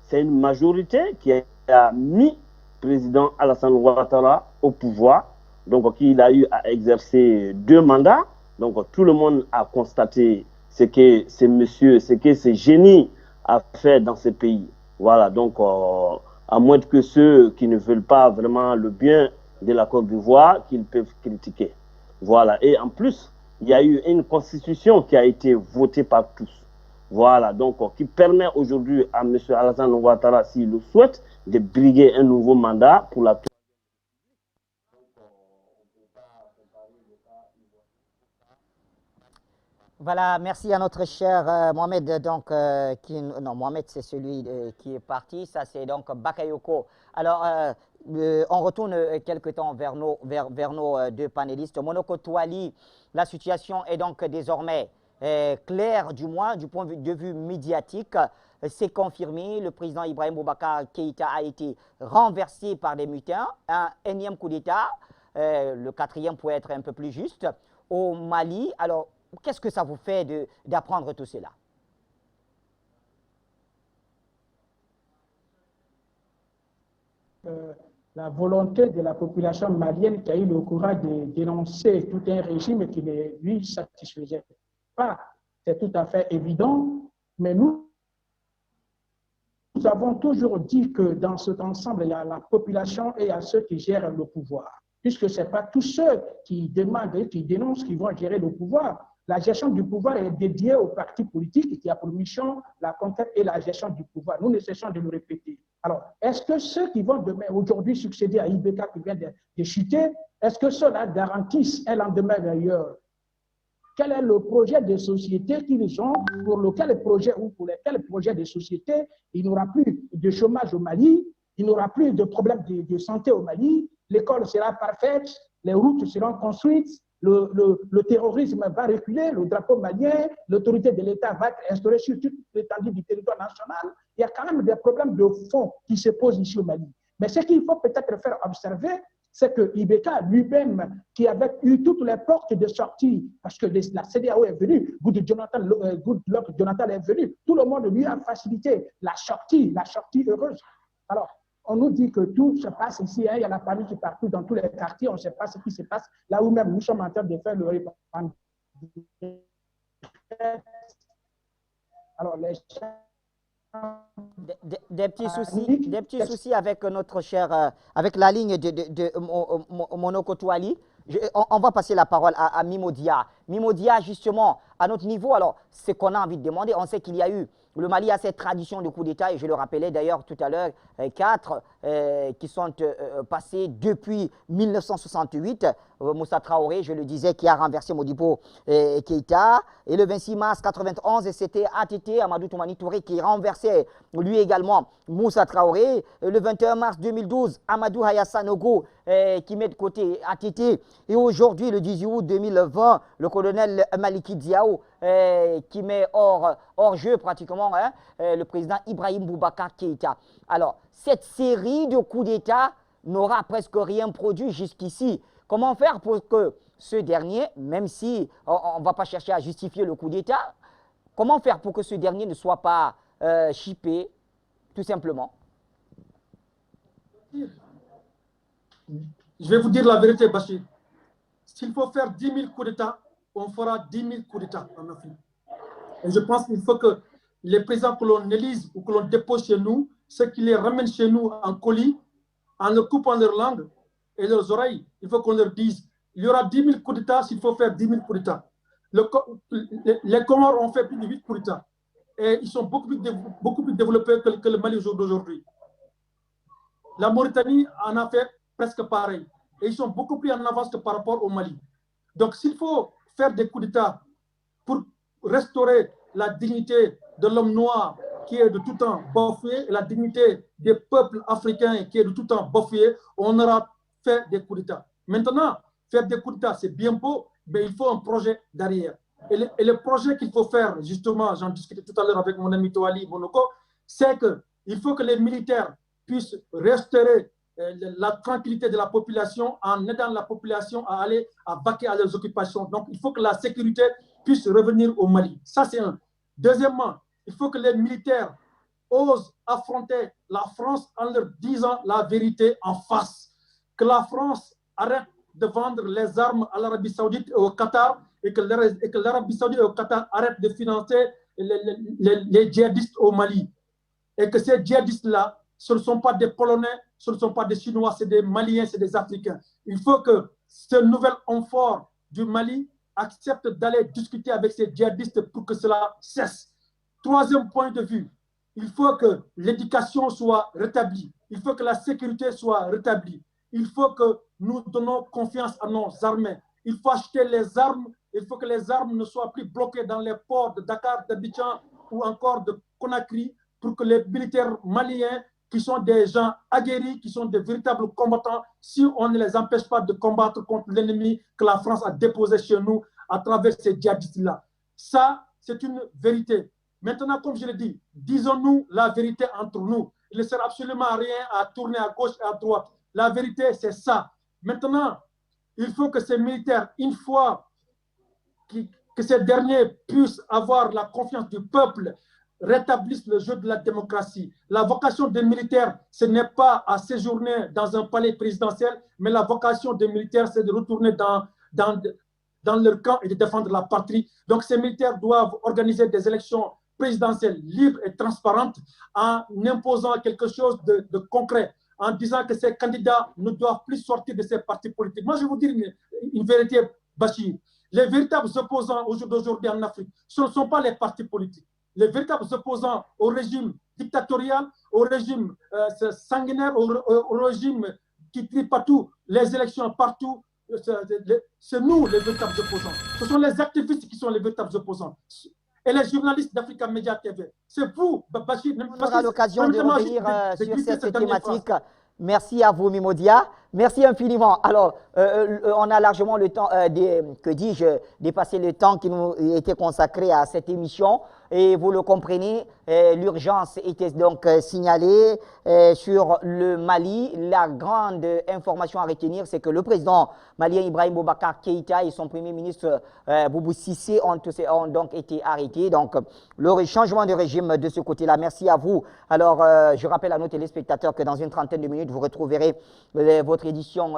c'est une majorité qui a mis le président Alassane Ouattara au pouvoir. Donc, il a eu à exercer 2 mandats. Donc, tout le monde a constaté ce que ce génie a fait dans ce pays. Voilà, donc, à moins que ceux qui ne veulent pas vraiment le bien de la Côte d'Ivoire, qu'ils peuvent critiquer. Voilà, et en plus, il y a eu une constitution qui a été votée par tous. Voilà, donc, qui permet aujourd'hui à M. Alassane Ouattara, s'il le souhaite, de briguer un nouveau mandat pour la. Voilà, merci à notre cher Mohamed. Donc, non, Mohamed, c'est celui qui est parti. Ça, c'est donc Bakayoko. Alors, on retourne quelque temps vers nos 2 panélistes. Monoko Touali, la situation est donc désormais claire, du moins du point de vue médiatique. C'est confirmé, le président Ibrahim Boubacar Keïta a été renversé par des mutins. Un énième coup d'État, le 4e pourrait être un peu plus juste, au Mali. Alors, qu'est-ce que ça vous fait d'apprendre tout cela? la volonté de la population malienne qui a eu le courage de dénoncer tout un régime qui ne lui satisfaisait pas. C'est tout à fait évident, mais nous avons toujours dit que dans cet ensemble, il y a la population et il y a ceux qui gèrent le pouvoir. Puisque ce n'est pas tous ceux qui demandent, qui dénoncent, qui vont gérer le pouvoir. La gestion du pouvoir est dédiée aux partis politiques qui a pour mission la conquête et la gestion du pouvoir. Nous ne cessons de le répéter. Alors, est-ce que ceux qui vont demain, aujourd'hui succéder à IBK qui vient de chuter, est-ce que ceux-là garantissent un lendemain meilleur? Quel est le projet de société qu'ils ont, pour lequel projet ou pour lesquels projets de société il n'y aura plus de chômage au Mali, il n'y aura plus de problèmes de santé au Mali, l'école sera parfaite, les routes seront construites, le terrorisme va reculer, le drapeau malien, l'autorité de l'État va être instaurée sur toute l'étendue du territoire national. Il y a quand même des problèmes de fond qui se posent ici au Mali. Mais ce qu'il faut peut-être faire observer, c'est que IBK lui-même, qui avait eu toutes les portes de sortie, parce que la CEDEAO est venue, Goodluck Jonathan est venu, tout le monde lui a facilité la sortie heureuse. Alors, on nous dit que tout se passe ici, hein, il y a la panique partout dans tous les quartiers, on ne sait pas ce qui se passe. Là où même nous sommes en train de faire le répandage. Alors, les des petits soucis avec notre cher, avec la ligne de Monoko Touali. On va passer la parole à Mimodia. Mimodia, justement, à notre niveau, alors, ce qu'on a envie de demander, on sait qu'il y a eu, le Mali a cette tradition de coup d'État, et je le rappelais d'ailleurs tout à l'heure, 4 qui sont passés depuis 1968. Moussa Traoré, je le disais, qui a renversé Modibo Keïta. Et le 26 mars 1991, c'était ATT, Amadou Toumani Touré, qui renversait lui également Moussa Traoré. Le 21 mars 2012, Amadou Hayassanogo, qui met de côté ATT. Et aujourd'hui, le 18 août 2020, le colonel Maliki Diao, qui met hors jeu pratiquement le président Ibrahim Boubacar Keïta. Alors, cette série de coups d'État n'aura presque rien produit jusqu'ici. Comment faire pour que ce dernier, même si on ne va pas chercher à justifier le coup d'État, comment faire pour que ce dernier ne soit pas chippé, tout simplement? Je vais vous dire la vérité, Bachir. S'il faut faire 10 000 coups d'État, on fera 10 000 coups d'État en Afrique. Et je pense qu'il faut que les présidents que l'on élise ou que l'on dépose chez nous, ceux qui les ramènent chez nous en colis, en leur coupant leur langue et leurs oreilles, il faut qu'on leur dise, il y aura 10 000 coups d'État s'il faut faire 10 000 coups d'État. Les Comores ont fait plus de 8 coups d'État. Et ils sont beaucoup plus développés que le Mali d'aujourd'hui. La Mauritanie en a fait presque pareil. Et ils sont beaucoup plus en avance que par rapport au Mali. Donc s'il faut faire des coups d'État pour restaurer la dignité de l'homme noir qui est de tout temps bafoué et la dignité des peuples africains qui est de tout temps bafoué, on aura fait des coups d'État. Maintenant, faire des coups d'État, c'est bien beau, mais il faut un projet derrière. Et le projet qu'il faut faire, justement, j'en discutais tout à l'heure avec mon ami Touali Monoko, c'est qu'il faut que les militaires puissent restaurer la tranquillité de la population en aidant la population à aller à vaquer à leurs occupations. Donc, il faut que la sécurité puisse revenir au Mali. Ça, c'est un. Deuxièmement, il faut que les militaires osent affronter la France en leur disant la vérité en face. Que la France arrête de vendre les armes à l'Arabie Saoudite et au Qatar et que l'Arabie Saoudite et au Qatar arrêtent de financer les djihadistes au Mali. Et que ces djihadistes-là, ce ne sont pas des Polonais, ce ne sont pas des Chinois, c'est des Maliens, c'est des Africains. Il faut que ce nouvel homme fort du Mali accepte d'aller discuter avec ces djihadistes pour que cela cesse. Troisième point de vue, il faut que l'éducation soit rétablie. Il faut que la sécurité soit rétablie. Il faut que nous donnons confiance à nos armées. Il faut acheter les armes. Il faut que les armes ne soient plus bloquées dans les ports de Dakar, d'Abidjan ou encore de Conakry pour que les militaires maliens qui sont des gens aguerris, qui sont des véritables combattants, si on ne les empêche pas de combattre contre l'ennemi que la France a déposé chez nous à travers ces djihadistes-là. Ça, c'est une vérité. Maintenant, comme je l'ai dit, disons-nous la vérité entre nous. Il ne sert absolument à rien à tourner à gauche et à droite. La vérité, c'est ça. Maintenant, il faut que ces militaires, une fois que ces derniers puissent avoir la confiance du peuple, rétablissent le jeu de la démocratie. La vocation des militaires, ce n'est pas à séjourner dans un palais présidentiel, mais la vocation des militaires, c'est de retourner dans leur camp et de défendre la patrie. Donc ces militaires doivent organiser des élections présidentielles libres et transparentes en imposant quelque chose de concret, en disant que ces candidats ne doivent plus sortir de ces partis politiques. Moi, je vais vous dire une vérité, Bachir. Les véritables opposants d'aujourd'hui en Afrique, ce ne sont pas les partis politiques. Les véritables opposants au régime dictatorial, au régime sanguinaire, au régime qui trie partout, les élections partout, c'est nous les véritables opposants. Ce sont les activistes qui sont les véritables opposants. Et les journalistes d'Africa Media TV. C'est vous, Bachir. On aura l'occasion de revenir sur cette thématique. Merci à vous, Mimodia. Merci infiniment. Alors, on a largement le temps, dépassé le temps qui nous était consacré à cette émission. Et vous le comprenez, l'urgence était donc signalée sur le Mali. La grande information à retenir, c'est que le président malien Ibrahim Boubacar Keïta et son premier ministre Boubou Cissé ont donc été arrêtés. Donc, le changement de régime de ce côté-là. Merci à vous. Alors, je rappelle à nos téléspectateurs que dans une trentaine de minutes, vous retrouverez votre édition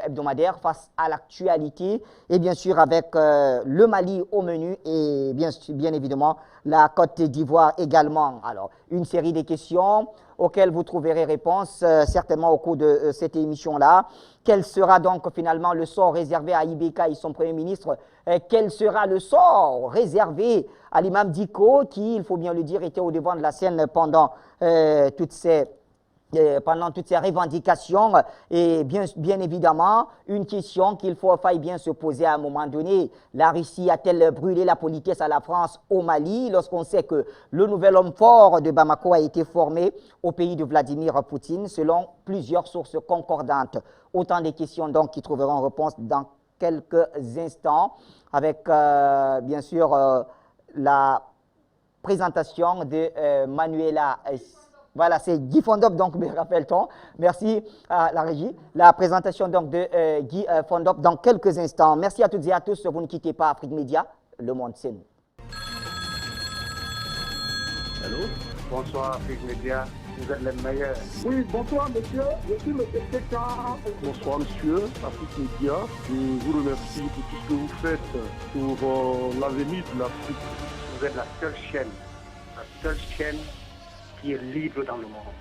hebdomadaire face à l'actualité et bien sûr avec le Mali au menu et bien évidemment la Côte d'Ivoire également. Alors, une série de questions auxquelles vous trouverez réponse certainement au cours de cette émission-là. Quel sera donc finalement le sort réservé à Ibeka et son Premier ministre? Quel sera le sort réservé à l'imam Diko qui, il faut bien le dire, était au devant de la scène pendant toutes ces revendications et bien évidemment une question qu'il faille bien se poser à un moment donné. La Russie a-t-elle brûlé la politesse à la France au Mali lorsqu'on sait que le nouvel homme fort de Bamako a été formé au pays de Vladimir Poutine selon plusieurs sources concordantes? Autant de questions donc qui trouveront réponse dans quelques instants avec bien sûr la présentation de Manuela. Voilà, c'est Guy Fondop, donc, me rappelle-t-on. Merci à la régie. La présentation donc de Guy Fondop dans quelques instants. Merci à toutes et à tous. Vous ne quittez pas Afrique Média. Le monde, c'est nous. Allô? Bonsoir Afrique Média. Vous êtes les meilleurs. Oui, bonsoir monsieur. Je suis le TK. Bonsoir monsieur, Afrique Média. Je vous remercie pour tout ce que vous faites pour l'avenir de l'Afrique. Vous êtes la seule chaîne qui est libre dans le monde.